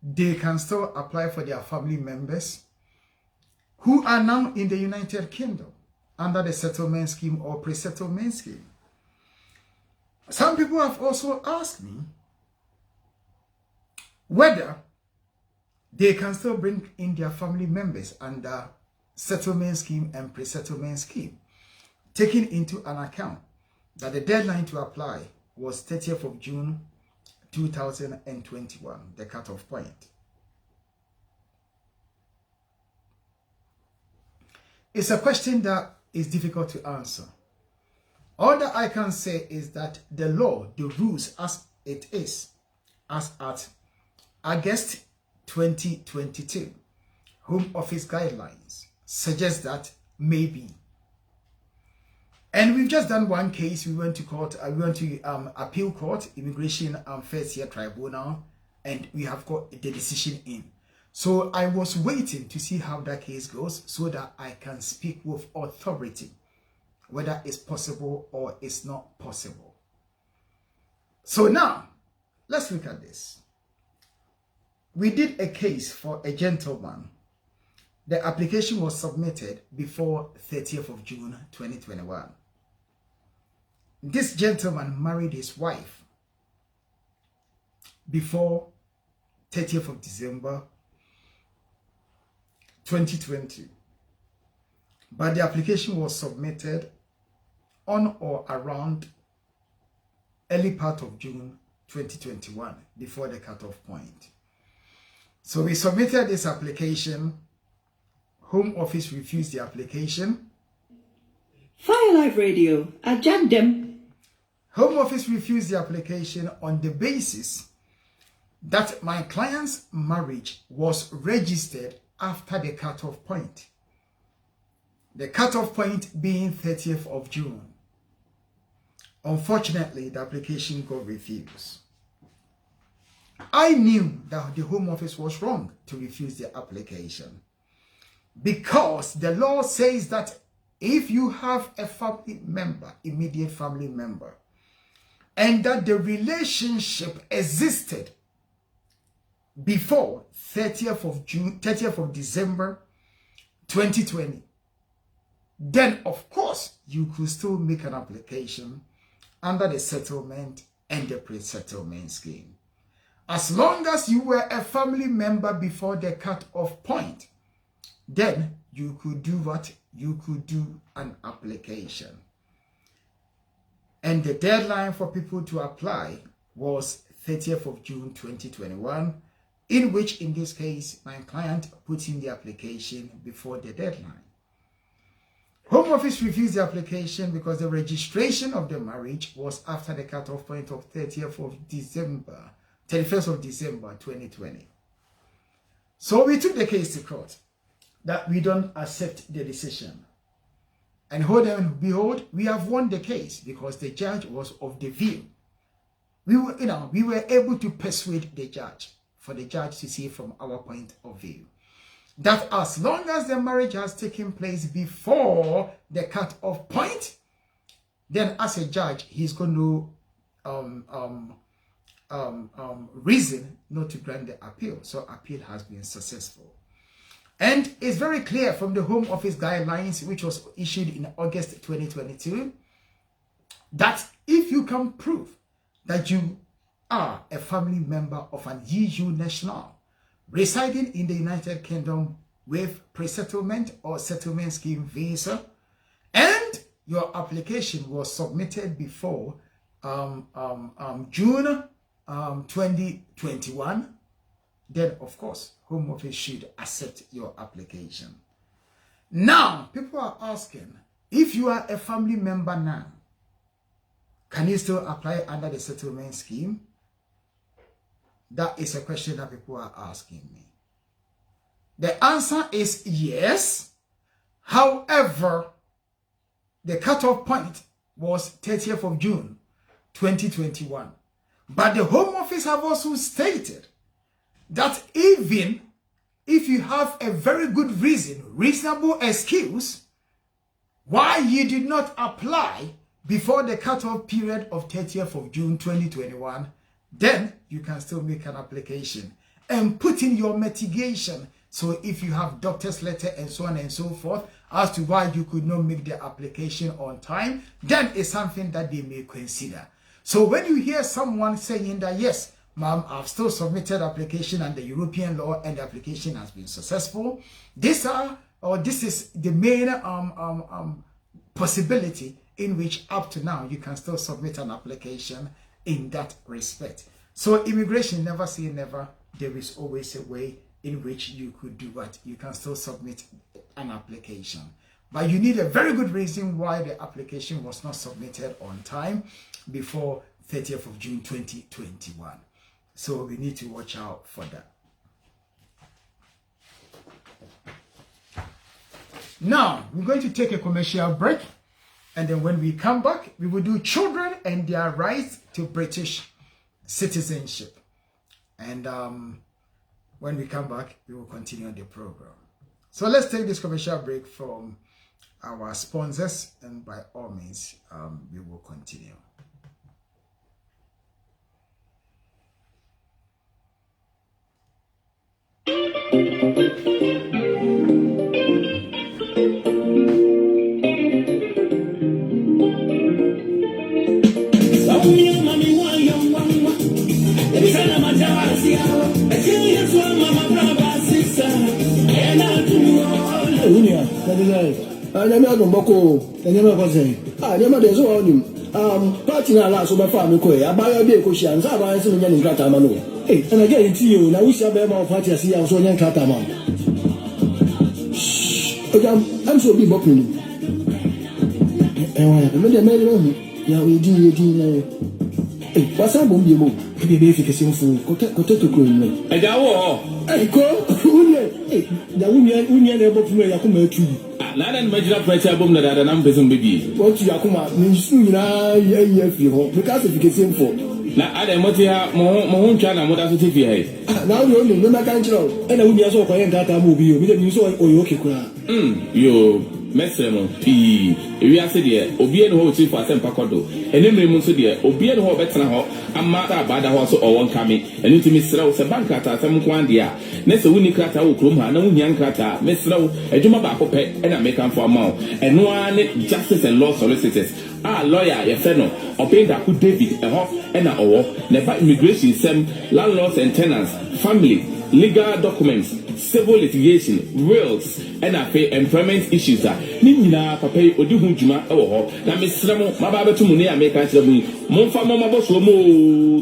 they can still apply for their family members who are now in the United Kingdom under the settlement scheme or pre-settlement scheme. Some people have also asked me whether they can still bring in their family members under settlement scheme and pre-settlement scheme, taking into an account that the deadline to apply was 30th of June 2021, the cutoff point. It's a question that is difficult to answer. All that I can say is that the law, the rules as it is, as at August 2022, Home Office guidelines suggest that maybe. And we've just done one case. We went to court. We went to appeal court, immigration first year tribunal, and we have got the decision in. So I was waiting to see how that case goes so that I can speak with authority whether it's possible or it's not possible. So now, let's look at this. We did a case for a gentleman. The application was submitted before 30th of June 2021. This gentleman married his wife before 30th of December 2020. But the application was submitted on or around early part of June 2021, before the cutoff point. So we submitted this application. Home Office refused the application. Fire Live Radio, Ajandem. Home Office refused the application on the basis that my client's marriage was registered after the cutoff point. The cutoff point being 30th of June. Unfortunately, the application got refused. I knew that the Home Office was wrong to refuse the application, because the law says that if you have a family member, immediate family member, and that the relationship existed before 30th of December 2020, then of course you could still make an application under the settlement and the pre-settlement scheme. As long as you were a family member before the cut-off point, then you could do what? You could do an application. And the deadline for people to apply was 30th of June 2021, in which, in this case, my client put in the application before the deadline. Home Office refused the application because the registration of the marriage was after the cutoff point of 31st of December 2020. So we took the case to court that we don't accept the decision. And hold and behold, we have won the case because the judge was of the view. We were able to persuade the judge, for the judge to see from our point of view, that as long as the marriage has taken place before the cut-off point, then as a judge, he's going to reason not to grant the appeal. So appeal has been successful. And it's very clear from the Home Office guidelines, which was issued in August 2022, that if you can prove that you are a family member of an EU national residing in the United Kingdom with pre-settlement or settlement scheme visa, and your application was submitted before June 2021, then of course Home Office should accept your application. Now, people are asking, if you are a family member now, can you still apply under the settlement scheme? That is a question that people are asking me. The answer is yes. However, the cutoff point was 30th of June 2021. But the Home Office have also stated that even if you have a very good reason, reasonable excuse, why you did not apply before the cutoff period of 30th of June 2021, then you can still make an application and put in your mitigation. So if you have doctor's letter and so on and so forth as to why you could not make the application on time, then it's something that they may consider. So when you hear someone saying that, yes, ma'am, I've still submitted application under European law and the application has been successful, this is the main possibility in which up to now you can still submit an application in that respect. So immigration never say never. There is always a way in which you could do what? You can still submit an application. But you need a very good reason why the application was not submitted on time before 30th of June 2021. So we need to watch out for that. Now, we're going to take a commercial break, and then when we come back, we will do children and their rights to British citizenship. And when we come back, we will continue the program. So let's take this commercial break from our sponsors, and by all means, we will continue. Party na la so be fa me ko e abaya bi ko hia nsa abaya se me nya nkrata ma no and I get it you na we shall be ma party asi ya so nya nkrata ma I'm so be bokuni me de me no ya we di na wasa bom bi mo be fi kese mfu ko to ko ni e da wo ko unye da unye na ebo pume ya ko ma tu na dan majira pressure album na da na mpezum bebi what you akuma ni su nyina ye fi ho because if kese mfu na ada moti ha mo ntwa na mo da so tifi hai na wo ni me maka nchiro e na wunya so ko ye nkata mo bi o mi de ni so oyo okekura yo mesemo pi ewi ase de obi ene ho ti fa sempa kodo ene mmemu so de obi ene ho betena ho amma ta bada ho so owon kame ene ntimi srawo se banka ta asem kwan de a na se wuni krata wo krom ha na wunya krata mesrawo adwuma ba ko pe ena mekan fo ama o eno ane justice and law solicitors lawyer ye fe no obenda ku David eho ena owo na ba immigration sem landlords and tenants family legal documents civil litigation wills and employment issues ni nyina papa odi hu djuma e wo ho na mesra mo maba betu mu ne America kira mu mo fa mo mabo so mo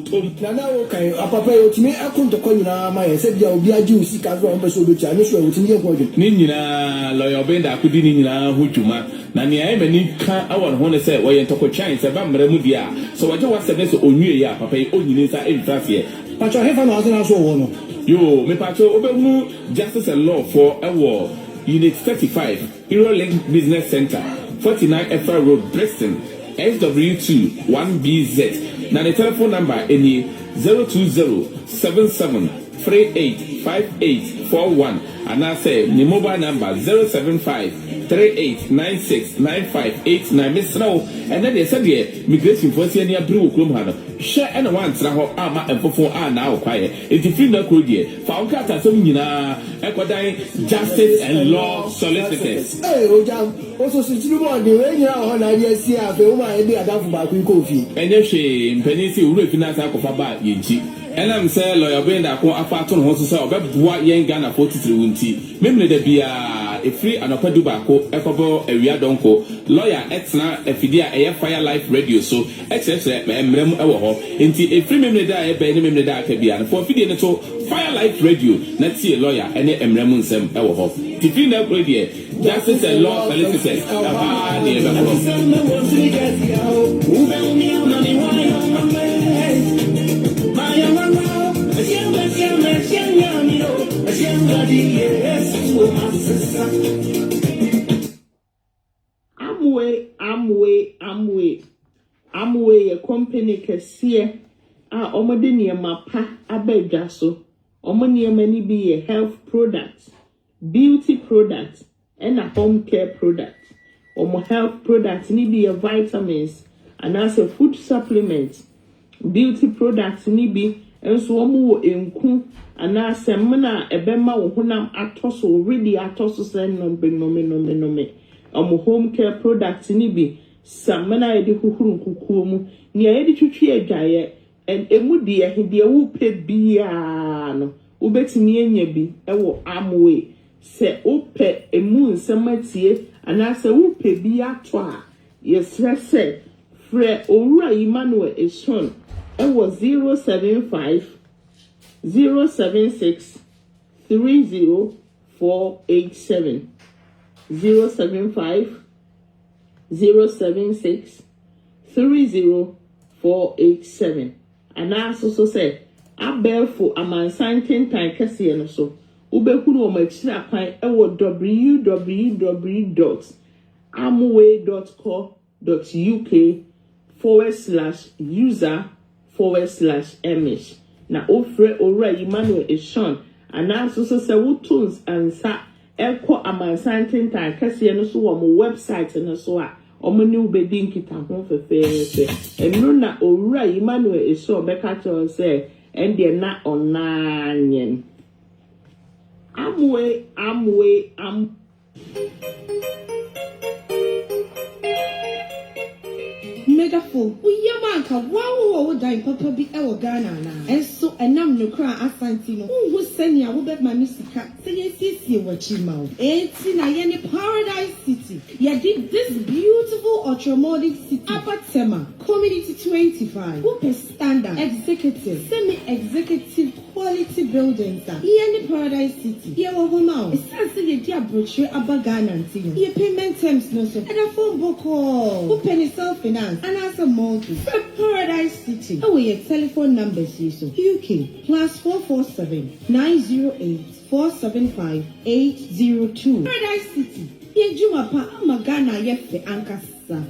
tom na wo kai papa otimi akunto ko nyina ma ye se dia obi agi usika zo mo so be tia ni so otimi ye ko ni nyina lawyer benda akudi ni nyina hu djuma na ne ayi mani ka awon ho ne se wo ye ntoko chan se ba mra mu dia so waje wa se ne so onwie ya papa o nyini sa e mfrase pacho hefa na azina so wo no yo me pacho obehu justice and law for ewo unit 35 Hero Link Business Center 49 FR Road Bristol SW2 1BZ na the telephone number any 02077385841 and I say the mobile number 07538969589 Miss Snow and then they said the migration for senior blue krom ha no share and one tra ho ama enfofo na quiet it if na ko die fa on kata so nyina ekodan justice and law solicitors ojam also si tinubu de we nyina ho na ye si afa o ma e bi adafu ba ku ko fi enye hwe mpanisi uru finance akofa ba yenchi enam say lawyer benda ko afa to no ho so say obeboa yen Ghana 43 wunti memle da bia e free anopadu ba ko ekobo awia donko lawyer etna efidia eye fire life radio so exercise emrem ewo ho enti e free memle da e be ne memle da ka bia for fidie ne to fire life radio na tie lawyer ene emrem nsem ewo ho tv na radio justice and law solicitors aba ne be ko Amway a company kesiye omode niyama pa abedwa so omo niyama ni bi health products, beauty products and a home care product. Omo health products ni bi vitamins and also food supplements. Beauty products ni bi enso omo wo enku ana semna ebema wo honam atoso really atoso sen no omo home care products ni bi samana edi kukurun kukuo mu ni ayedi twitwi adwaye emu de ehede wo pe bia no ubetimi enya bi ewo Amway se ope emu nsamatie ana se wo pe bia to a yesrese fre owura Emmanuel Eshon ewo 075 076 30487 075 076 30487. And I also say, I bear for a man signing time Cassian so. Ubekunu omachira kwan ewo www.amway.co.uk/user/ms. Na ofre ora Emmanuel Eshon and also say wutuns and sa eko amansanten tan kase no so wo mo website no so a omo ni ubedi nkita ho fefefe enu na ora Emmanuel Eshon beka cho say ende na onanyen Amway. Megaphone. Uyamanka, wow, dying papa be our Ghana. And so, and I'm no cry asantino. Who was sending a woman, my Mr. Say, yes, you what you mouth. It's in a paradise city. You did this beautiful ultramodern city. Apatema, community 25. Whoop standard, executive, semi-executive quality buildings. Here in paradise city. Here we home out. It's as if you dear brochure about Ghana. Your payment terms no so. And a phone book call. Who penny self-finance. And as a multi from Paradise City. Oh, your telephone numbers is UK +447 908 475 802. Paradise City. Ye juma pa magana yefe ankasa.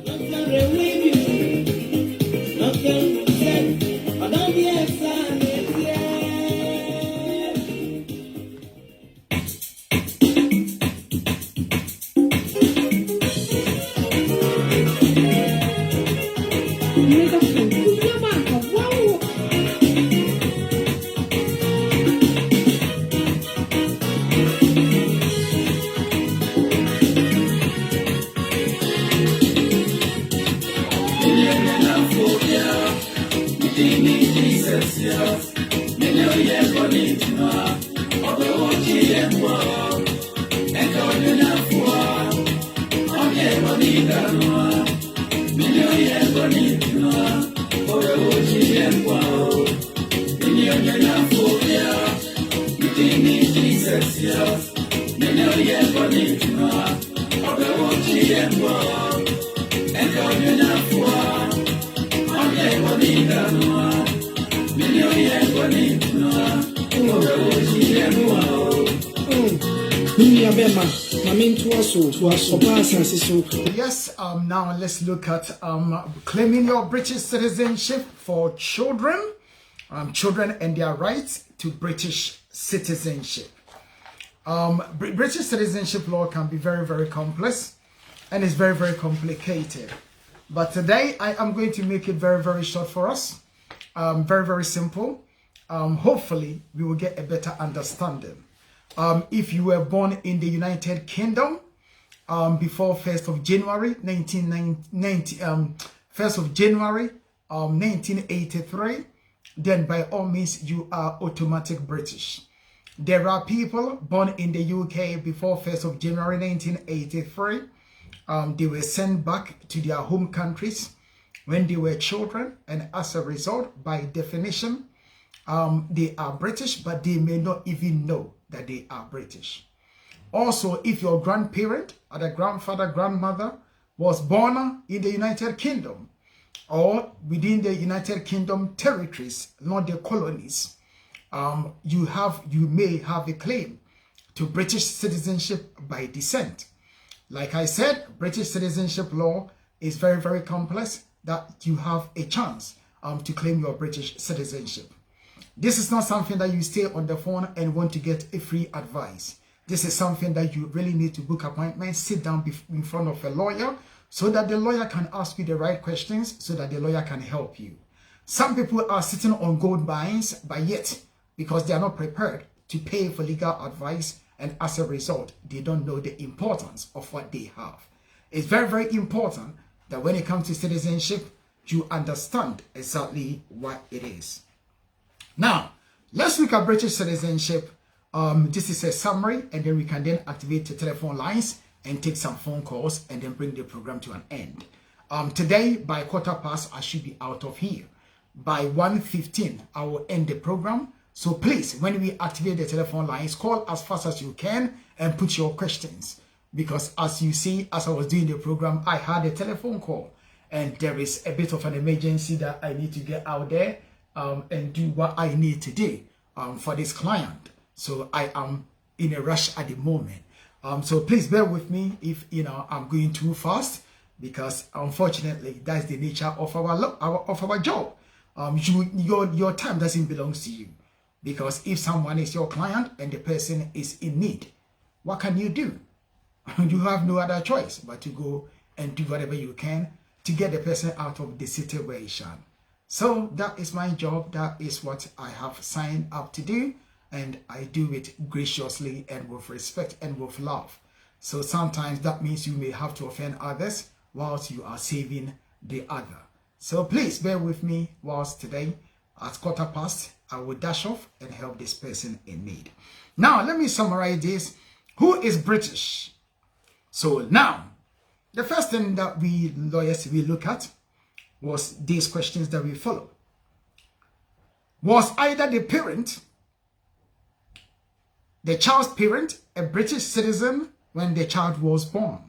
Yes, now let's look at claiming your British citizenship for children, children and their rights to British citizenship. British citizenship law can be very, very complex and it's very, very complicated. But today I am going to make it very, very short for us, very, very simple. Hopefully we will get a better understanding. If you were born in the United Kingdom before 1st of January 1983, then by all means you are automatic British. There are people born in the UK before 1st of January 1983. They were sent back to their home countries when they were children, and as a result, by definition, they are British, but they may not even know that they are British. Also, if your grandparent or the grandfather, grandmother was born in the United Kingdom or within the United Kingdom territories, not the colonies, you may have a claim to British citizenship by descent. Like I said, British citizenship law is very, very complex, that you have a chance to claim your British citizenship. This is not something that you stay on the phone and want to get a free advice. This is something that you really need to book appointments, sit down in front of a lawyer so that the lawyer can ask you the right questions, so that the lawyer can help you. Some people are sitting on gold mines, but yet, because they are not prepared to pay for legal advice, and as a result, they don't know the importance of what they have. It's very, very important that when it comes to citizenship, you understand exactly what it is. Now, let's look at British citizenship. This is a summary, and then we can then activate the telephone lines and take some phone calls and then bring the program to an end. Today, by 15:15, I should be out of here. By 1:15, I will end the program. So please, when we activate the telephone lines, call as fast as you can and put your questions. because as you see, as I was doing the program, I had a telephone call and there is a bit of an emergency that I need to get out there and do what I need to do for this client. So I am in a rush at the moment. So please bear with me if I'm going too fast, because unfortunately that's the nature of our job. Your time doesn't belong to you, because if someone is your client and the person is in need, what can you do? You have no other choice but to go and do whatever you can to get the person out of the situation. So that is my job. That is what I have signed up to do, and I do it graciously and with respect and with love. So sometimes that means you may have to offend others whilst you are saving the other. So please bear with me whilst today at 1:15 I will dash off and help this person in need. Now let me summarize this. Who is British? So now the first thing that we lawyers will look at was these questions that we follow. Was either the parent, the child's parent, a British citizen when the child was born?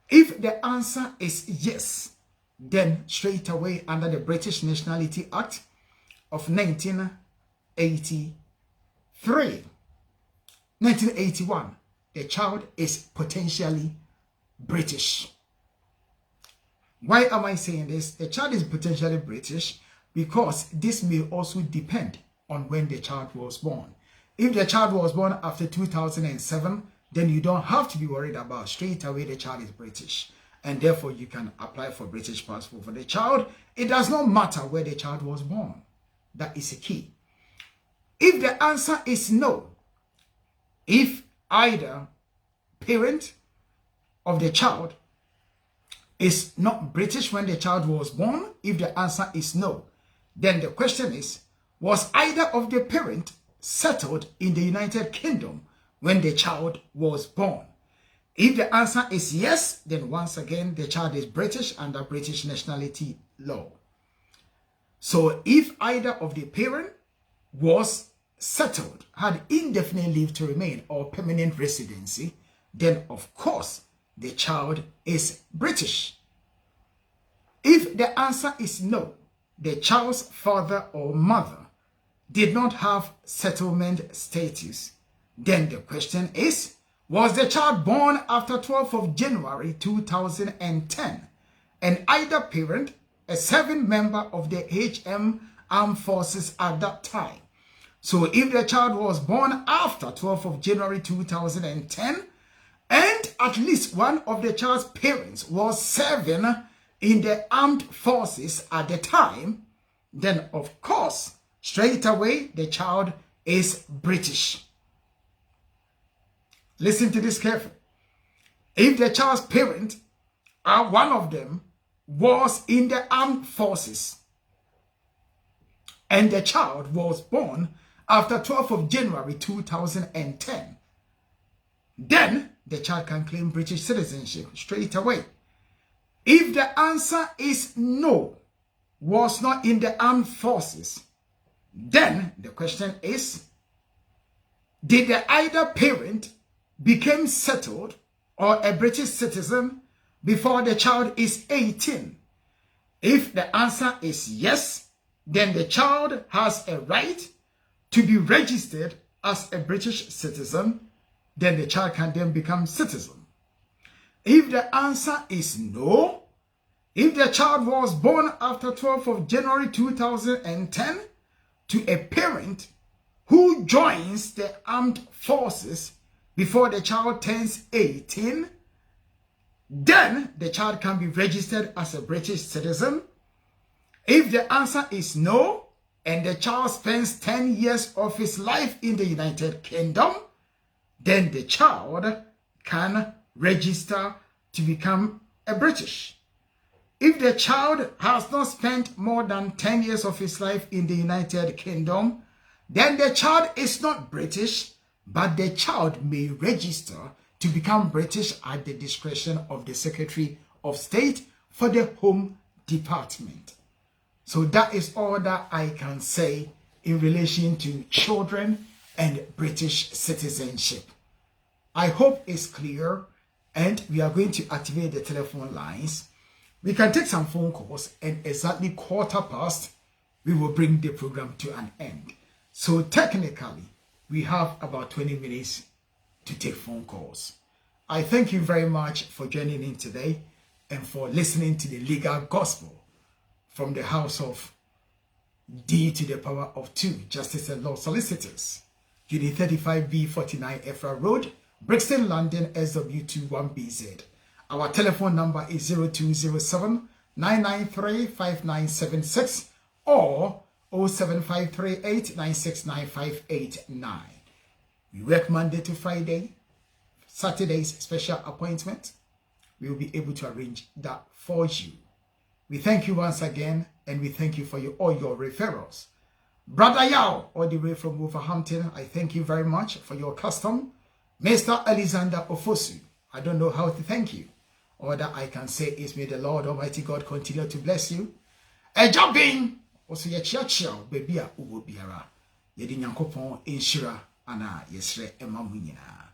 If the answer is yes, then straight away under the British Nationality Act of 1981, the child is potentially British. Why am I saying this? The child is potentially British because this may also depend on when the child was born. If the child was born after 2007, then you don't have to be worried about straight away the child is British, and therefore you can apply for British passport for the child. It does not matter where the child was born. That is a key. If the answer is no, if either parent of the child is not British when the child was born, if the answer is no, then the question is, was either of the parent settled in the United Kingdom when the child was born? If the answer is yes, then once again the child is British under British nationality law. So if either of the parent was settled, had indefinite leave to remain or permanent residency, then of course the child is British. If the answer is no, the child's father or mother did not have settlement status, then the question is, was the child born after 12th of January 2010 and either parent a serving member of the HM Armed Forces at that time? So if the child was born after 12th of January 2010 and at least one of the child's parents was serving in the armed forces at the time, then of course straight away the child is British. Listen to this carefully. If the child's parent, one of them, was in the armed forces and the child was born after 12th of January 2010, then the child can claim British citizenship straight away. If the answer is no, was not in the armed forces, then the question is, did the either parent became settled or a British citizen before the child is 18? If the answer is yes, then the child has a right to be registered as a British citizen, then the child can then become citizen. If the answer is no, if the child was born after 12th of January 2010 to a parent who joins the armed forces before the child turns 18, then the child can be registered as a British citizen. If the answer is no, and the child spends 10 years of his life in the United Kingdom, then the child can register to become a British. If the child has not spent more than 10 years of his life in the United Kingdom, then the child is not British, but the child may register to become British at the discretion of the Secretary of State for the Home Department. So that is all that I can say in relation to children and British citizenship. I hope it's clear, and we are going to activate the telephone lines. We can take some phone calls, and exactly 1:15, we will bring the program to an end. So technically, we have about 20 minutes to take phone calls. I thank you very much for joining in today and for listening to the legal gospel from the house of D to the power of 2 Justice and Law Solicitors, Unit 35B 49 Efra Road, Brixton, London, SW21BZ. Our telephone number is 0207 993 5976 or 07538 969 We work Monday to Friday. Saturday's special appointment. We will be able to arrange that for you. We thank you once again, and we thank you for all your referrals. Brother Yao, all the way from Wolverhampton, I thank you very much for your custom. Mr. Alexander Ofosu, I don't know how to thank you. All that I can say is may the Lord Almighty God continue to bless you. Ejabin, also ye chia baby a uwo biara. Yedi nyankopon inshira ana yesre emamunyina.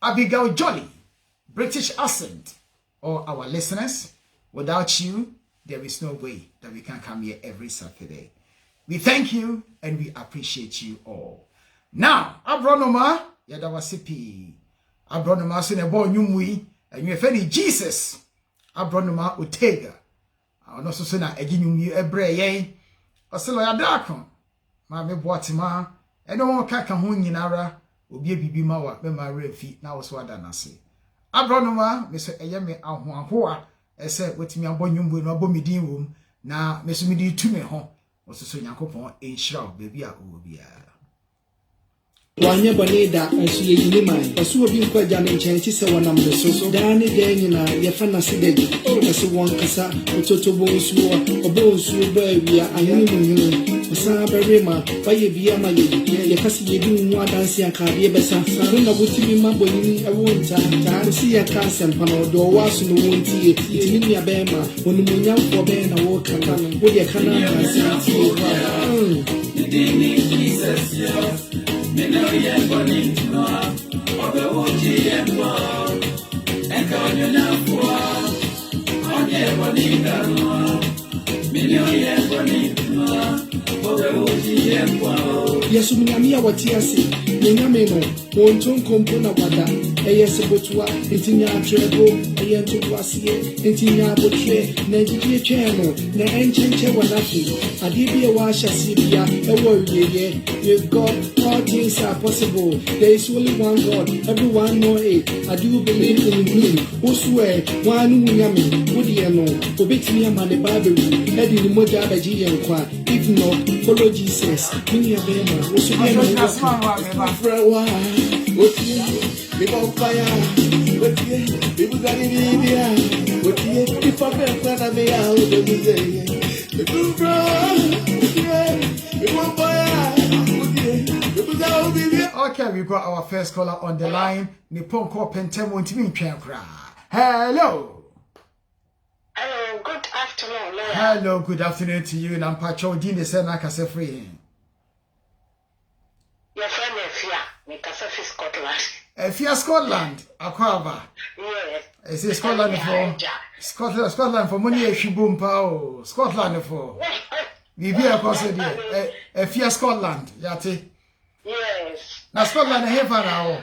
Abigail Jolly, British accent, all our listeners. Without you, there is no way that we can come here every Saturday. We thank you and we appreciate you all. Now, Abronoma, Yadawasipi. Abronoma Sunebo Nyumwi, and you offended Jesus. Abronoma Utega. I also say that Eginumi Ebre, Osilo Yadakon, Mammy Boatima, and no one can come in Ara. Obi bibi mawa be ma refi na wo so ada na se abronoma me so eyeme ahoahoa ese wetimi abonyumbu no abomidin wom na me so midi tumi ho wo so Yakobon enhira baby a obi a Wanya boneda enso ye yinima oso obi nkwaja ne nchen ti se wonam de so da ne de nyina ye fa na se de ese won kasa ototo bo nsuo obo nsuo ba awia ayene munyu osa berema ba ye bia ma ye kasi ye bi nwa danse aka de besa so na botimi ma bonini awonta ta si ya kansen pano do waso no wonti ye ti ni ya be ma wonu munya fo be na wo kaka wo ye kana na se ti Jesus yes. Me know you're burning to know of the OG and more. And call you now for on your burning down. Me know you're burning to know of the OG and more. Yes, Minamia, what you say? Minamino, won't compona wada. Yes, Botua, Intinia Trebo, Ayan to Boisier, Intinia Botre, Nadia Channel, the ancient Chewanaki. I did be a washer, Sibia, a word, you've got all things are possible. There is only one God, everyone know it. I do believe in Him. Who swear, one Yami, Woodiano, Obit me a man, the Bible, Eddie Moja, G and Qua. If not, follow Jesus. Mini Abema, also what people fire, what people got in India, what if I can plan me out of the day. The good Okay, we got our first caller on the line. Nippon ko pentemo ntimi ntwenkra. Hello. Hello, good afternoon, lawyer. Hello, good afternoon to you. Nampacho Dine se na kase free. Your friend Efia, me kase fi Scotland. Efia Scotland, Akwaba. Yes. Is Scotland for Scotland for money ehwibom pa o. Scotland for. Bibi akoso de. Efia Scotland, yate. Yes. Na Scotland he fa na o.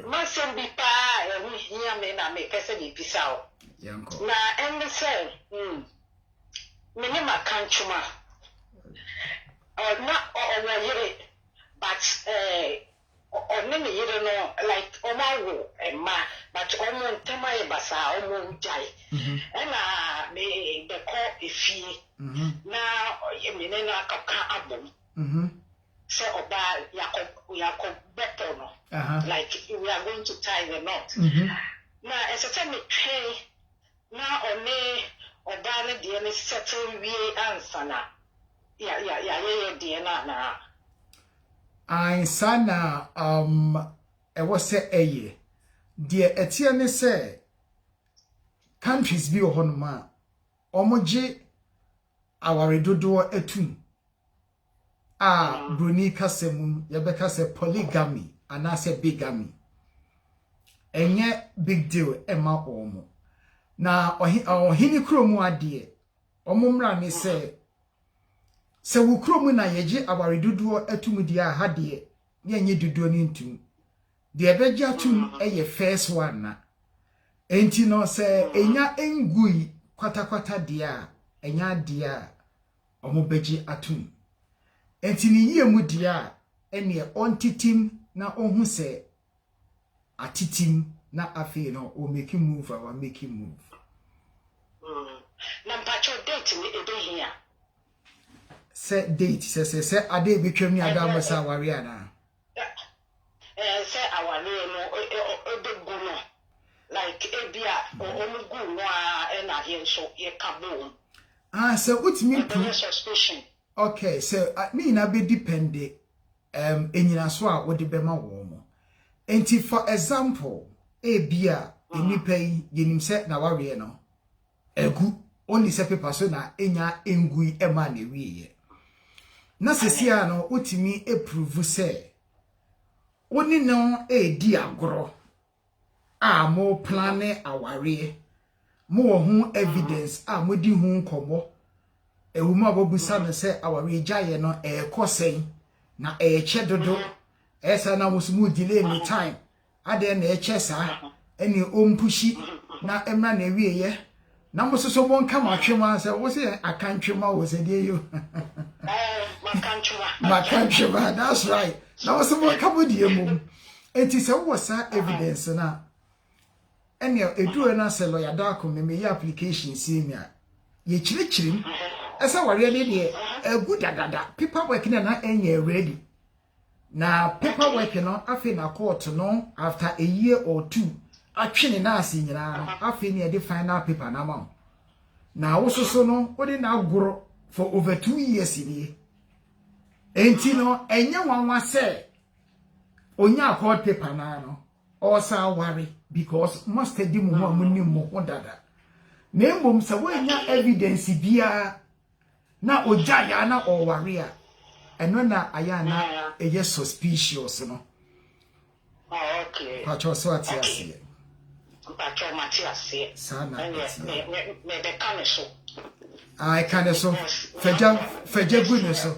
Masen bi pa we hia me na me pese bi bisa o. Yanko. Na ende say, me ne makanchuma. Na o yere, but me yere no like omawo ma but omo ntema e basa omo jai. Na me the call efie. Na me ne na kaka abom. So oba Yakob better no. Like we are going to tie the knot. Now as a time me pay now or oba ne de ne settle we answer na. Yeah, dear na. Answer na e was say eye. Dear etie ne say countries bi ohonoma omoje aware dodo atum Bruni kasemu yebeka se polygamy anase bigamy. Enye big deal ema omo. Na ohini kromu adie. Omumra ni se wo kromu na yeje awariduduo atumudi a hade yenye duduo ni ntum. De ebeja atum eye first one na. Enti no se enya engui kwata dia enya dia omobeji atum. Enti ni yie mu dia ene ontitim na ohun se atitim na afi no o make move or make move. Na mpacho date ni ebe hia. Se date se ade betwam ni ada amasa ware ana. Se awale no ebe guno. Like ebia omugu no a na here so ye kabo. So what me suspicion. Okay, so me na be depende enyina so a wo de bema wo mo. Enti for example, ebia enipa yi yenim se na ware no. Egu only se paper so na enya engui ema na wiye. Na sesia no utimi approve se oni no di agro mo plane aware mo ho evidence mo di ho nkomo ewuma bobusa no se aware gyaye no kosen na che dodo esa na musumu delay ni time ade na che sa eni ompushi na emra na wiye na musoso bon kama twema se wo se akantwema wo se die yo makantwema that's right na wo se bon kama die mum enti se wo sa evidence na ene eduro na se lawyer da ko me application si mi a ye chirichirim esa ware ne de good dada paperwork na enye ready na paperwork no afi na court no after a year or two atwene na ase nyina no afi ne the final paper na ma na wososo no odi na agoro for over 2 years ni enti no enye wanwa se onya court paper na no osa worry because must di mu ho amunim mo dada na embom se wonya evidence bia na ojaya na o worry a eno na aya na eye suspicious no. Okay. Pacho so atiase. Pacho matiase. Sana. Me be kan so. I can so. Feja good so.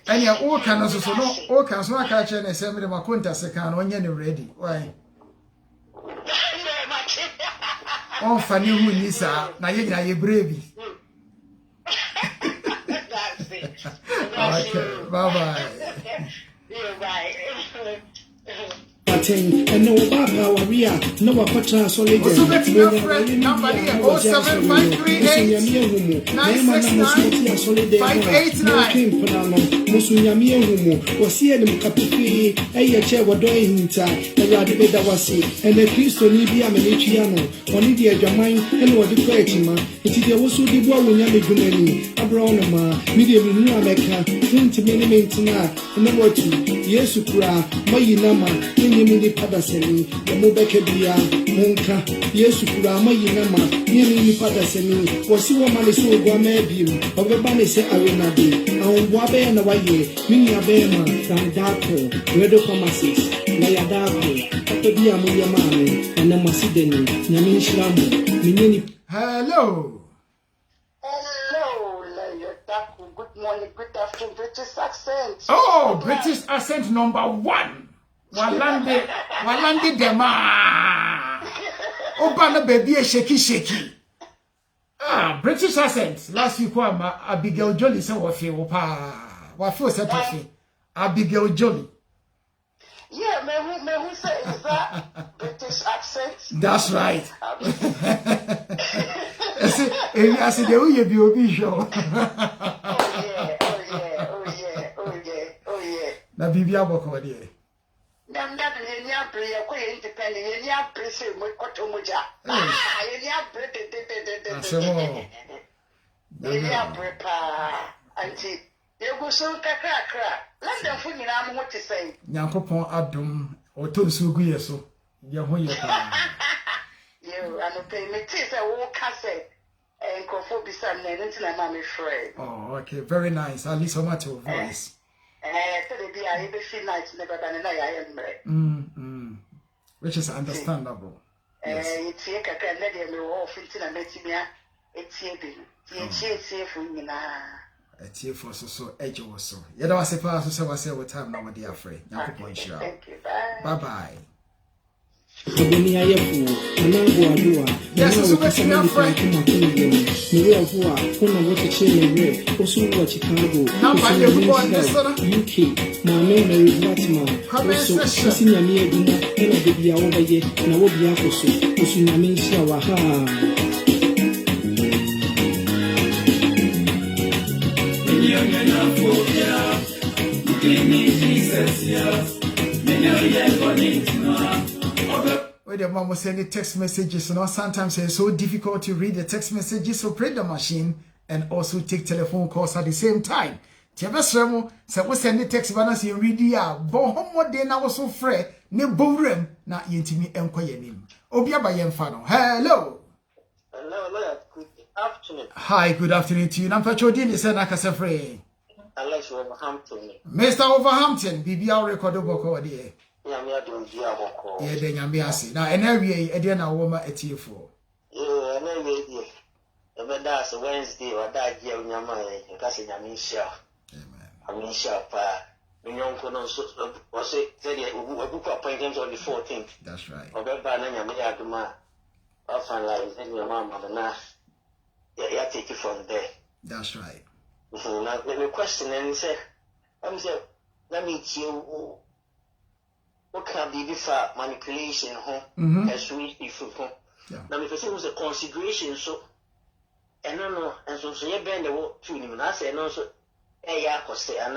Anya o kan so no, o kan so aka che na se me ma konta se kan onye ne ready. Why? On fani hu ni sa na ye nya ye brave. Okay, bye-bye. You're right. And no Baba Waria, no Patra Solid. Also, that's your friend number here 07538 969 589. Musunyamia Humo, was here in Capifi, a chair were doing hinta, and Radibeda Wasi, and the Christo Nibia Menichiano, Onidia Jamai, and what the Cretima. It is also the boy when Yami Gumeni, Abronoma, Medium New America, 20 minutes now, and number 2, Yesupra, Mayinama, Mini Padaseni, the Mobekebia, Monka, Yesupra, Mayinama, Yini Padaseni, was you a man is so Guamebium, of the Banese Arena Day, and Wabe and Awaye, Mini Abema, Dandako, Redo Comasis, Layadako, Papabia Muyamani, and Namasideni, Namin Shramu, Minini. Hello. Hello, Layadako. Good morning, good afternoon, British accent. Oh, British accent number 1. Walande dema. Oba na baby shaky. British accent. Last week Abigail Jolly say wa fe wo pa. Wa fe say to fe. Abigail Jolly. Yeah, me who say is that British accent? That's right. I said the way you be obi show. Oh yeah. Na bibia boko dey. Nam that you near play a quay independent, you near place with Otomoja. You near bread. You near prepare. Auntie, you go so crack. Let them feel me. I'm what to say. Yankopon Adum or Tosu Guyeso. Yahoya. You and pay me tis a walk cassette. and Crawford beside me, and I am afraid. Oh, okay, very nice. At least my two voice. Today I feel night never than I am. Which is understandable. It's here, I can let you off into a metimia. It's here for me now. It's here for so edge or so. You know, I suppose so. I say what time now, my dear friend. Thank you. Bye bye. Yes, so what's your friend? Where the mom was sending text messages, you know, sometimes it's so difficult to read the text messages, so pray the machine and also take telephone calls at the same time. Tiabasremo, so we send the text balance in read ya, but homo de na was so free, ne borem, na yintimi enquire name. Obia by Yemfano. Hello. Hello, good afternoon. Hi, good afternoon to you. Nampachodin is an Akasafre. Alex Overhampton. Mr. Overhampton, BBR record of dear. Yeah, then Yamiasi. Now, and every day, now, woman at you for. Yeah, maybe. But that's Wednesday or that year in your mind, because in Amisha. Amisha, Minyon was it, a book appointment on the 14th. That's right. Or Banana Mayaduma, often like your mama, and now, yeah, take it from there. That's right. Now, the question and say, let me kill. What can be this manipulation, as we if now, if it was a consideration, so and no, and so you bend the work to him, and I say, no, so yeah, cost and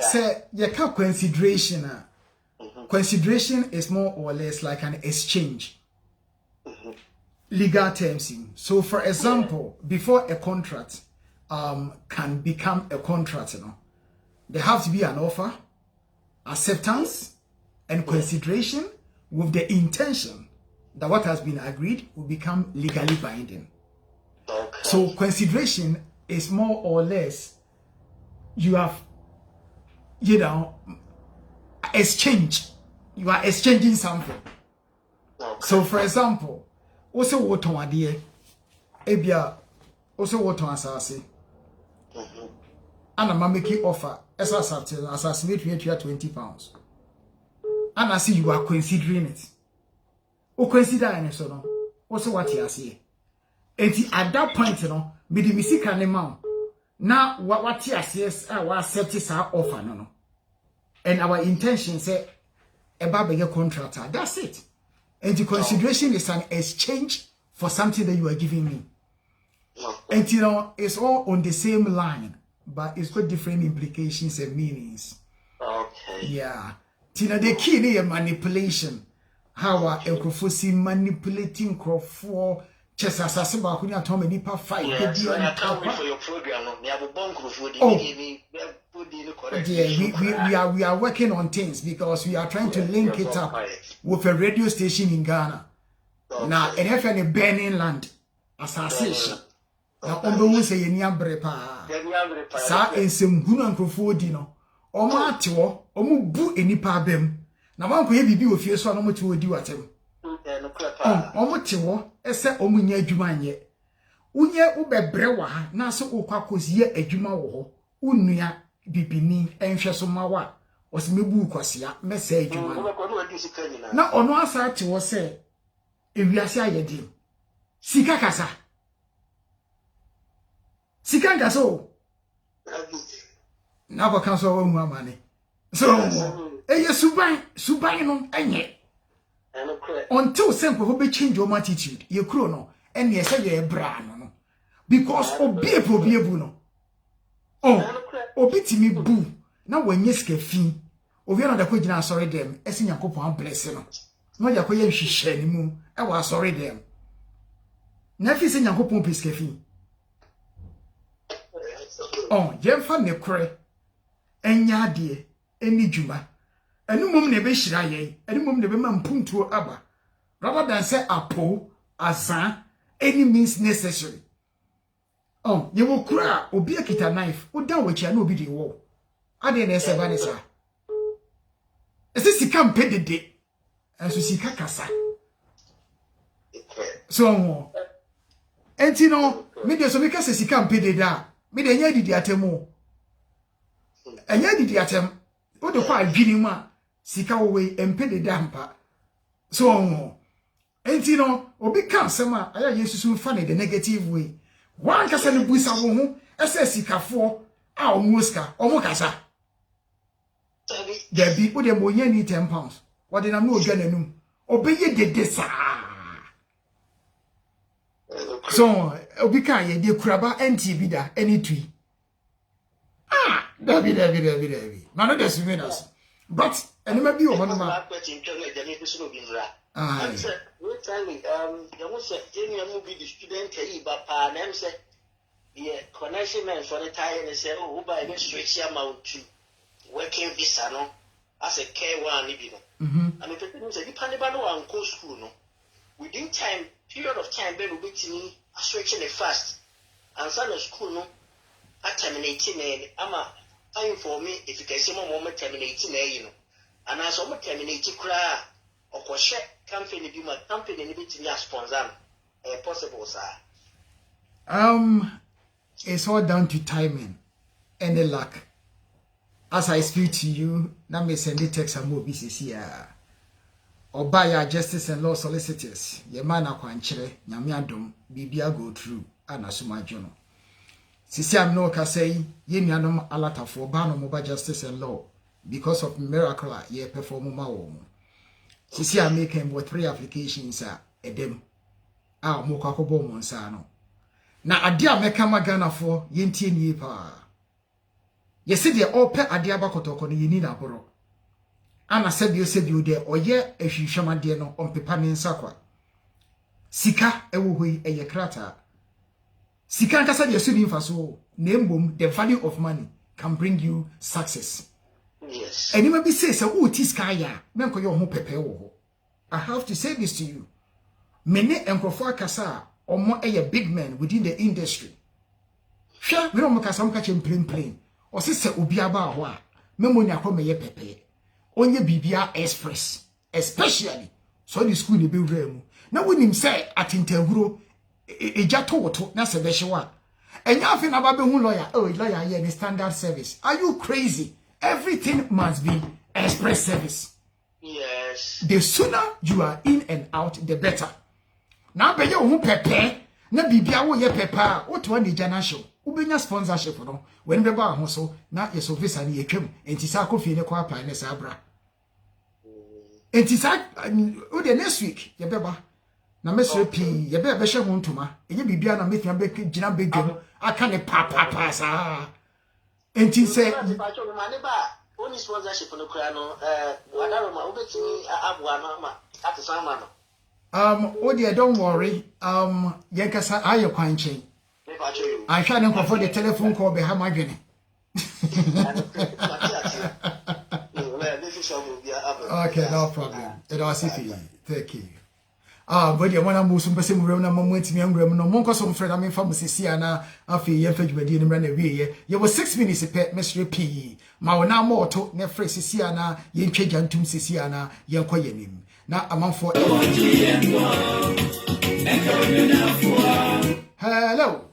say, you can't consideration. Consideration is more or less like an exchange. Legal terms. So, for example, before a contract can become a contract, you know, there has to be an offer, acceptance, and consideration with the intention that what has been agreed will become legally binding. Okay. So consideration is more or less you have, you know, exchange. You are exchanging something. Okay. So for example, also what on idea, ebia, also what on asasi, and I'm making offer. As I submit you £20. And I see you are considering it. O consider any so no. Also what you say. And at that point, you know, me the misika ne ma. Now what you say our accept is our offer no. And our intention say about the contractor. That's it. And the consideration is an exchange for something that you are giving me. And you know, it's all on the same line. But it's got different implications and meanings. Okay. Yeah. Tina, the key is manipulation. How are Ecofosi manipulating for chess assassin about who are Tom and Nipa fight? Yeah, so I can't wait for your program. We are working on things because we are trying to link it up with a radio station in Ghana. Okay. Now, and if any burning land assassination. Now, Ombu say any ambrepa. Sa ensem hunu ankrofo di no omo atewo omo bu enipa bem na manko ye bibi ofie so no mo te odi watem omo tewo ese omo nya adwuma anye unye ubebre wa ha na so ukwakozie adwuma wo ho unua bibini enhwe so mawa osimebu kwasia mesa adwuma na ono asa atewo se ewiase ayedi sika kasa sika ngaso na ba kan so wa mu amane so eye suban no enye until senko ho be change your attitude ye kuro no ene ye say ye bra no because obiebu no obitimi bu na wanye skafi obi na da ko gina sorry dem ese yakopon bless no no ya ko ye hwehwe ni mu e wa sorry dem na fi se yakopon piskafi jemfa ne kore enya ade eni djuma enumom ne be hira ye enumom ne be ma mpuntuo aba rather than say apo asa any means necessary. Oh, you will cry, or be a kita knife, or down which I know be the war. I didn't say Vanessa. As this he can't pay the day, as you see Kakasa. So, and you know, maybe so because he can't pay the day, maybe I did the atemo. And yet did the attempt. What the quite giving ma, Sika away and pay the damper. So, and you know, or become some, I used to funny the negative way. One Cassan Busa won't, SS Sika for our Muska or Mokasa. There be put them when you 10 pounds. What did I know again? Obey ye did this. So, Obika ye de crabba and tibida any tree. David. None of the souvenirs. But, and it might be one of my. Connection for the time and say, oh, by the stretch amount to working visa no as a K1 and the people say, you can't even go school no. Within time, period of time, they will be to me a stretching fast. And son of school no, at terminating I'm for me if you can see my moment terminating you know. And as I'm terminating cry or question company be my company and be to sponsor possible, sir. It's all down to timing and the luck. As I speak to you, now me send the text and more BCC or by your justice and law solicitors. Your man akwanchere, nyamiadom, bibia go through, and asuma jono. Sisi am no ka say, ye nuanom alata for ban mobile justice and law because of miracle ye perform ma wo. Sisi am making with 3 applications edem. Mo kwakobo mo nsa no. Na ade a meka magana for yentie nie pa. Yesi de ope ade abakotoko no yeni na boro. Ana sebio de oye ehwihwamade no ompepa ne nsa kwa. Sika ewo hoi eye krata. Sika nkasa de su ni mfaso na embom the value of money can bring you success. Yes. And you may be say so tiska ya menko yo ho pepe wo. I have to say this to you. Mene enkrofo akasa omo eye big men within the industry. Hwa we no mokasa mka che plain. O se obi aba ho a memonya ko meye pepe. Onye bibia express especially so the school ni be wura na wonim say atintahuro ejato woto na se be hyewa. Enya afi na ba be hu lawyer lawyer here the standard service. Are you crazy? Everything must be express service. Yes. The sooner you are in and out, the better. Now, be you who pepe, na bibia wo ye pepa, what one the jana show. Ubenya sponsorship no. When be ba ho so, na ye so visa ni etwem. Enti sa kofi ne kwa pa ne sa bra. Enti sa o the next week ye beba. Na mesre pi ye be hye ho ntoma. Enye bibia na metia be gina bedwam. Aka ne pa sa. Enti say only sponsorship no kra no wada ma obetimi abua no ma atisa ma no oh dear, don't worry. Yankasa ayo kwanchen. I try to for the telephone call be my journey. Okay, no problem. It was easy. Thank you. But you want to move some person around a moment me angram no monko some friend I mean pharmacy sia na afi ye fadwadi ni mra na wie ye was 6 minutes pe Mr. P ma wona mo to ne fresh sia na ye ntwagya ntum sia na ye nkoye nim na amanfo. Hello.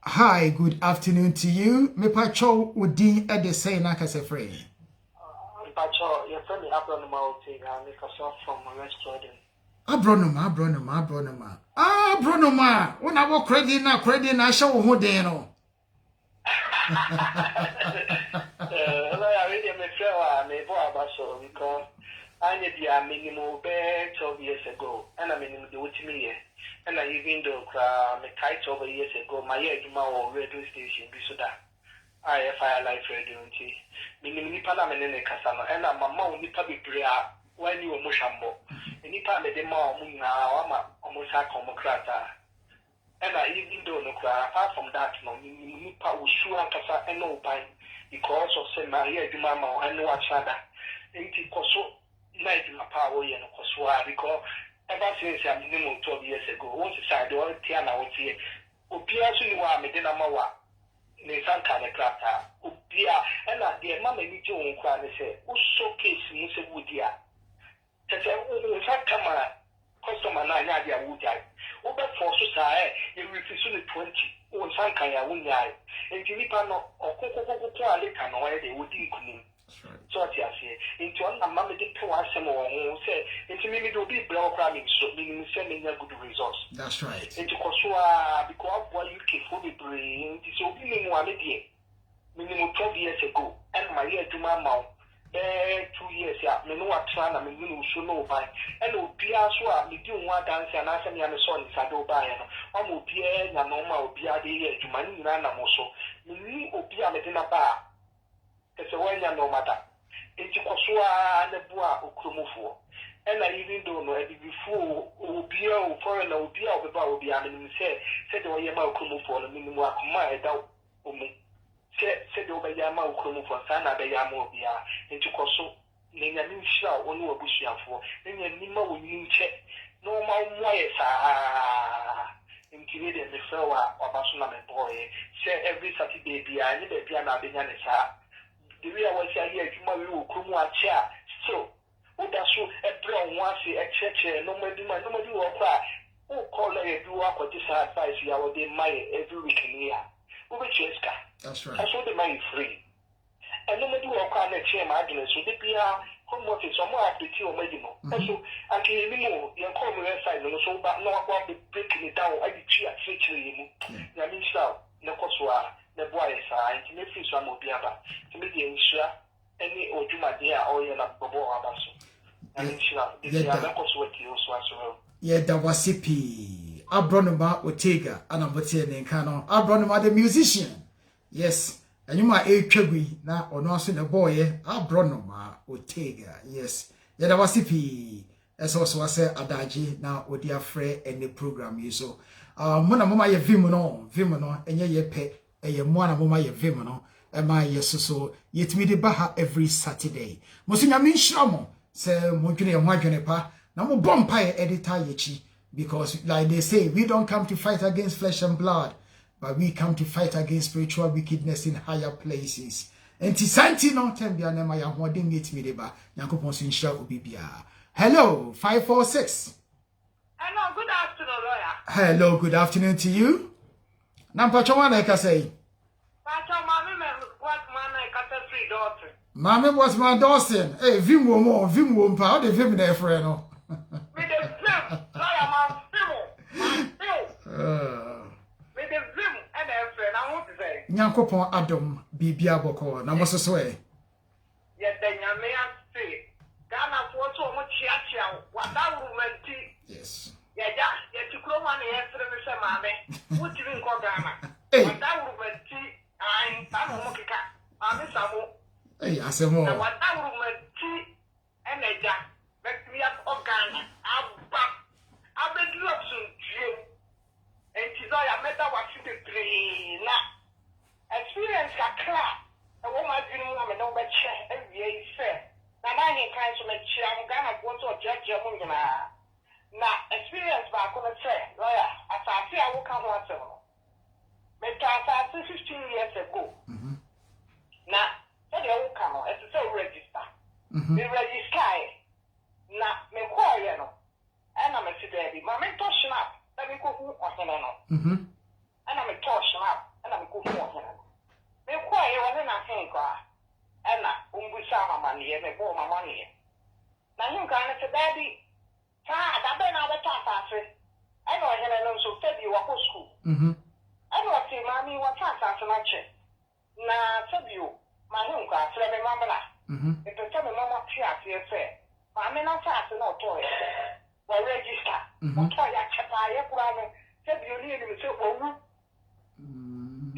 Hi, good afternoon to you. Me pacho udi e de say na kase free. Your friend Abronoma from restaurant. Abronoma. When I walk credit na show who they know. I really make sure may so because I need the minimum 12 years ago, and I mean the with me. And I even though me kite over years ago, my year radio station so that I fire life radio until Mini Parliament in the Casano, and I'm a mount nipa be bria when you were Mushambo. And nipa made them all almost a comocrata. And I even though no cry, apart from that, no nipa was sure Casa and no pine because of Saint Maria de Mama and no other. And it was so night in my power and Coswa because ever since I'm minimum 12 years ago. Once decided all Tiana was here. Opia Suniwa Medina Mawa, Nisan Kanekata, Opia, and the mamma need to inquire and say, who showcase Mr. Woodia? In fact, come on, customer 9 Nadia Woodia. Over for society, you refuse 20, or some kind of Woodia, and Jimipano or Coco Lican or they would equal. So I say, into one mamma did to us some more, say, into maybe to be blow cramming, so meaning sending a good results. That's right. Into Kosua, because what you can fully bring, this will be minimum 12 years ago, and my year to my mouth. 2 years, yeah, me know what plan I mean, you should know by. And will be as well, me do one dance and I send you a son, Sado by, and will be a normal, be a day to money, and also. Me will be a medina bar. It's a way no matter. Into Kosua and the Bois or Krumofo. And I even don't know before Ubia or foreign Ubia of the bar will be, I mean, said the way about Krumofo, and minimum my doubt. Said over Yama Krumofo, Sana Bayamo Bia, into Koso, Ninamin Shao, only a bushia for, then Nima will you check. No more wires are intimidated the flower or Basuna boy. Say every Saturday, I need a piano Binanesa. The real was here, you Kumu chair. So, what does so a brown once a church, nobody will cry. Oh, call a do up with this advice, you are the money every week in here. That's right. I saw the money free. And nobody will cry next year, my goodness, so they be home office or more at the tea or medical. Also, I can anymore, you call me inside, and so, but no one be breaking it down. I did cheer at 6 Yamin South, no Koswa. The boys are intimately some of the other. To make the insure any or do my dear or you're not Bobo Abaso. And insure the other cosway you as well. Yeah, that was CP. Abronoma Otega, and I'm Botian Cano. Abronoma the musician. Yes, and you might a chubby now or not in a boy, Abronoma Otega. Yes, yeah, that was CP. As also I said, Adaji now with their friend and the program. So, Mona Mama, ye Vimono, and ye pet. Eye mwana mama ye vim no e ma ye so yetimi de baha every Saturday musinya min shramo se modwene ye ho adwene pa na mo bompa ye editor yechi because like they say we don't come to fight against flesh and blood but we come to fight against spiritual wickedness in higher places enti santi no tembia na ma ya ho de yetimi de ba yakopon so nhira obibia. Hello 546. Hello, good afternoon, lawyer. Hello, good afternoon to you. Nampacho wana ka say. Pacho mami me what man I got a free daughter. Mami was my Dawson. Hey, vim wo mpa, how de vim na efre no. Me the vim, lawyer man vim. Me the vim and efre na want to say. Nyankopon Adam bibia boko na mososo e. Ye de nyame ase. Ghana for so mo chia wada rumenti. Yes. Yeah, you grow money after the same. What you in Ghana? What that would tea, I'm Mokica, I'm Samu. Hey, I say more. What that would tea and a jack, back me up of Ghana. I've been lost to you. And Tizoya met our city three. Experience a clap. A woman didn't want to know what every year fair. Now, I ain't kind of make sure I'm gonna go to a judge. Now, experience back on the train, lawyer, as I say, I will come once more. But I 15 years ago. Now, so they will come on, as it's a register. We register. Now, me call you know, and I'm a city, my mentor snap, let me go on him. And I'm a torch snap, and I'm a good for him. Me call you when I think, and I'm money, and I bought my money. Now, you can't say, Daddy. I've been out of time. I know I had also said you were school. I know I say, Mammy, what time I check. Now, said you, my home class, let me mamma. If the time mamma tears here, say, Mammy, not fast and not toy. Well, register. What toy I check I said you need him to go.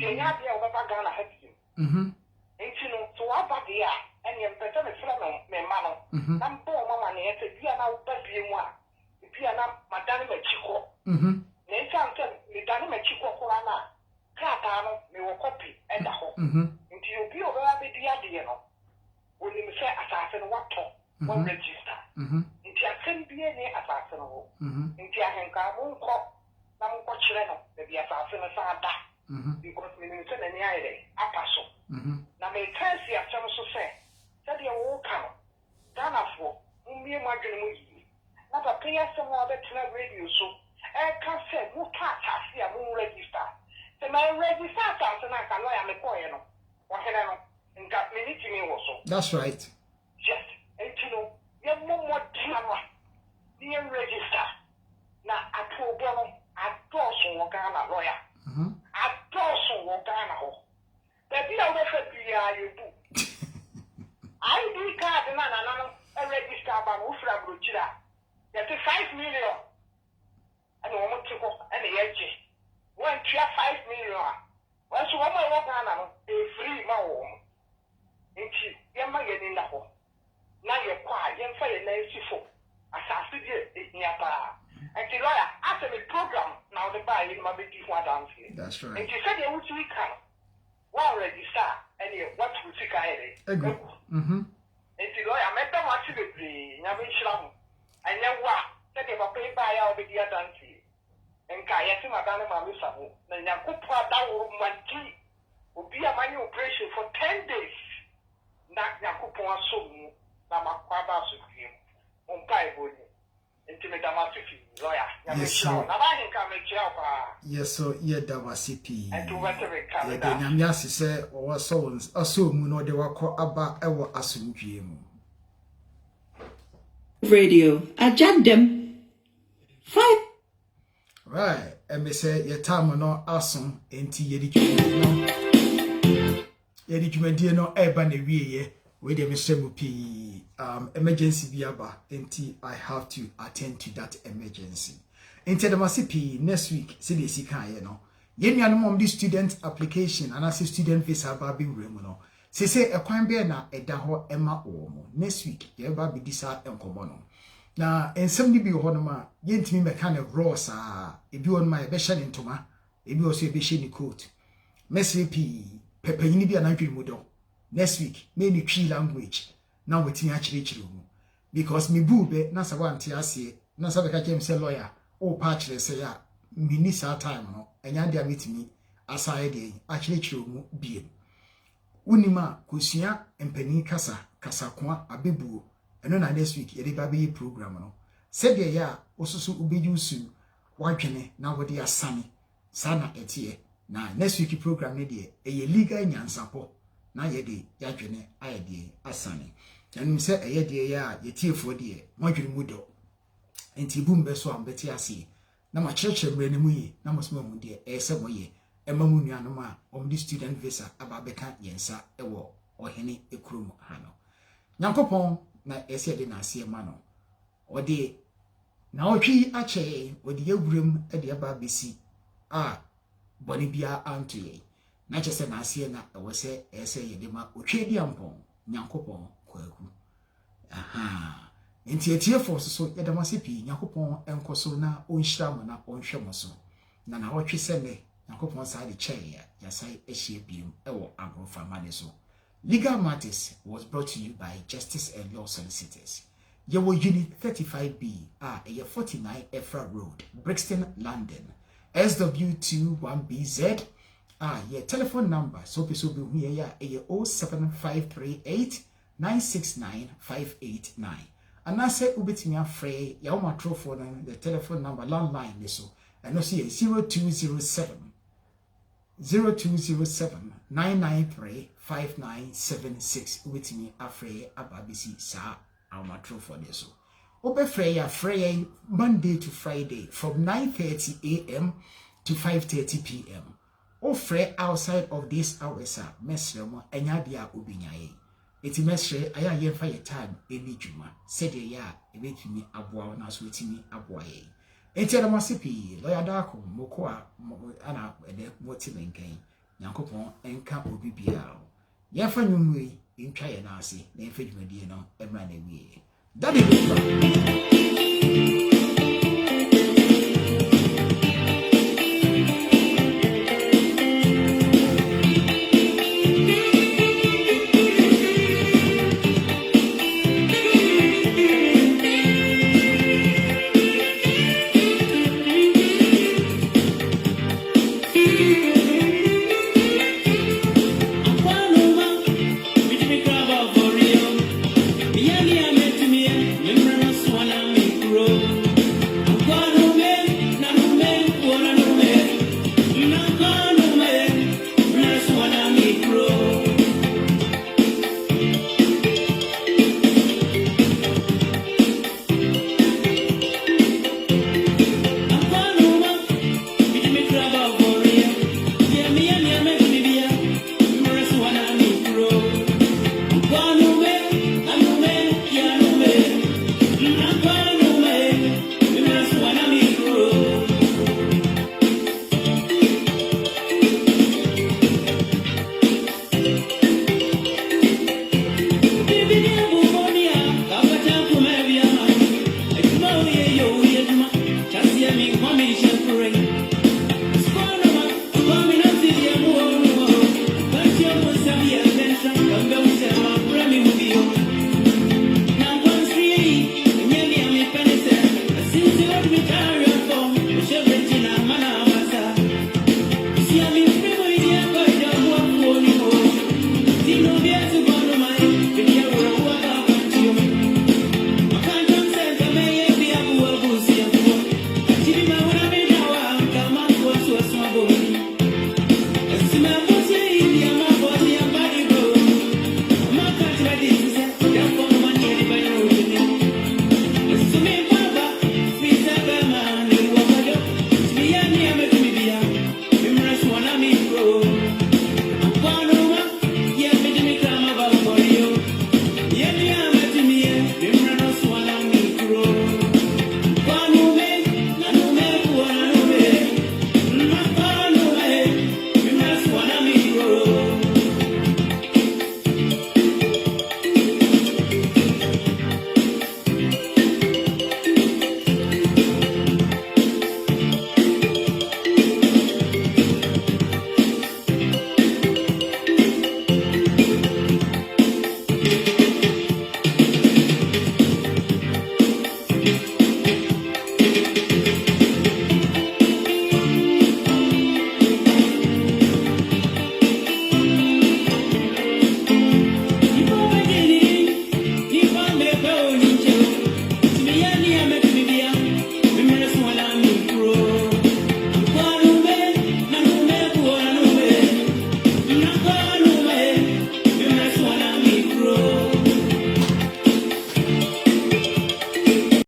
The idea of a gun ahead you. Ain't you know, to what about the eye? And you're better than me, mamma. I'm poor mamma, and it's a dear now, but you want. Madame Chico. Nathan said, Madame Chico Corana, Catano, me will copy and the home. Until you be over the idea, when you say assassin, what talk, one register. Until I can be any assassin, wo nti ahenka mo nkɔ na mo nkɔ kyerɛ no baabi asase no sa ada because menim sɛ n'ani ayɛ dɛ apa so na meka si asɛm so sɛ sɛdeɛ woka no Ghanafoɔ mommie mo adwene mu yie na papa yi asɛm a wɔbɛtena radio so ɛka sɛ moka asase a mo register sɛ ma register asase no anka lɔya mekɔɔyɛ no ɔhene no nka meni timi wɔ so. That's right. Yes, nti no yɛmmɔ mmɔden ano a ne yɛregister na atoobo no adɔɔso wɔ Ghana lɔya adɔɔso wɔ Ghana hɔ baabi a wobɛfa biara yɛbu ID card na nana no register aba no wofiri aburokyiri a yɛte 5 million ɛna wɔn te hɔ ɛna yɛgye wɔntua 5 million a wɔn nso wɔn a wɔwɔ Ghana no ɛfiri ma wɔn nti yɛma yɛn ni na hɔ na yɛkɔ a yɛmfa yɛn nan si fo asase deɛ ehia paa nti lɔya asɛ me program na wɔde baa yɛn ma bɛdi ho adanseɛ. That's right. Nti sɛdeɛ wotumi ka no wɔn register ɛne wɔto sika yɛ dɛ ɛgu nti lɔya mɛda mo ase bebree nyame nhyira mo ɛnyɛ wo a sɛdeɛ papa yi baa yɛ a wɔbɛdi adanseɛ nka yɛte mada ne maame sa ho na nyankopɔn adaworo mmanti obi a manye operation for 10 days na nyankopɔn asom mu na makɔ aba asodie mu mpae bɔ ni nti meda mo ase fii lɔya nyame nhyira wo na bahenka mekyia wo paa. Yes, so yeah, that was CP. And to whatever it comes yeah, then Yamiasi said, or so moon or they were called about our assumption. Radio, I jacked them. 5. Right, and me say, your time no awesome, and tea education no ebony we with the Mr. P. Emergency biaba, and I have to attend to that emergency. Into the Masipi next week, CDC can you know. Yen this student application and as a student visa baby remuno. Say a quine bear na a daho Emma Omo. Next week, ye baby disa and comono. Now, and somebody be honoma, yen to me kind of raw sa, if you on my beshan into ma, if you also a beshini coat. Messi P. Pepper be an angry mudo. Next week, many tree language. Now with me actually true. Because me boobe, Nasa one tiasi, Nasa the James a lawyer. Oh, patchless say ya, miss our time no, and yandia meet me, as I did, actually true being. Unima, Kusia, and Penny Casa, Casaqua, a bibu, and on next week, a baby program. No. Said the ya, also ubi you soon, Wakene, now what they are sunny, Sana etie, now next week program, media, a liga in Yansapo, now ye de, Yajene, I de, a sunny. And we said a ye dear ya, ye tear for dear, Monkey Mudo. Enti bumbe so ambeti ase na ma church mre ne mu yi na mo sma mu de ese moye ema mu nuanom a om student visa aba beka yensa ewo ohene ekrum ha no nyankopon na ese de na ase ma no ode na otwi ache ode yewurem de aba besi a boni bia anto ye na chese na ase na ewo se ese ye de ma otwe di ampon nyankopon kwaku aha Enti etie force so yedamase pi Yakopon enkoso na onhyira mo na onhwe mo so na na wotwe sene Yakopon sa de chair ya sai ehie biem ewo agrofa mane so. Legal Matters was brought to you by Justice and Law Solicitors. Yewo Unit 35B eye 49 Efra Road, Brixton, London. SW21BZ your telephone number so be here ya 07538 969 589. And I said, Ubitimi afraid, Yama Trophone, the telephone number, landline, so, and no see 0207 993 5976. Ubitimi afraid, Ababisi, Sa, Alma Trophone, so. Obe Freya, Monday to Friday, from 9:30 a.m. to 5:30 p.m. O Frey outside of these hours, Mesremo, and Yadia Ubinyae. Eti mesre aya yemfa ye time eni dwuma said ya ebetumi aboa na so etimi aboa ye enti adamasipi lawyer dako moko a ana ede moti menkan Nyankopon enka obi bia yemfa nwumwe ntwa ye na ase na yemfa dwumadie no emra na wie that is Come on.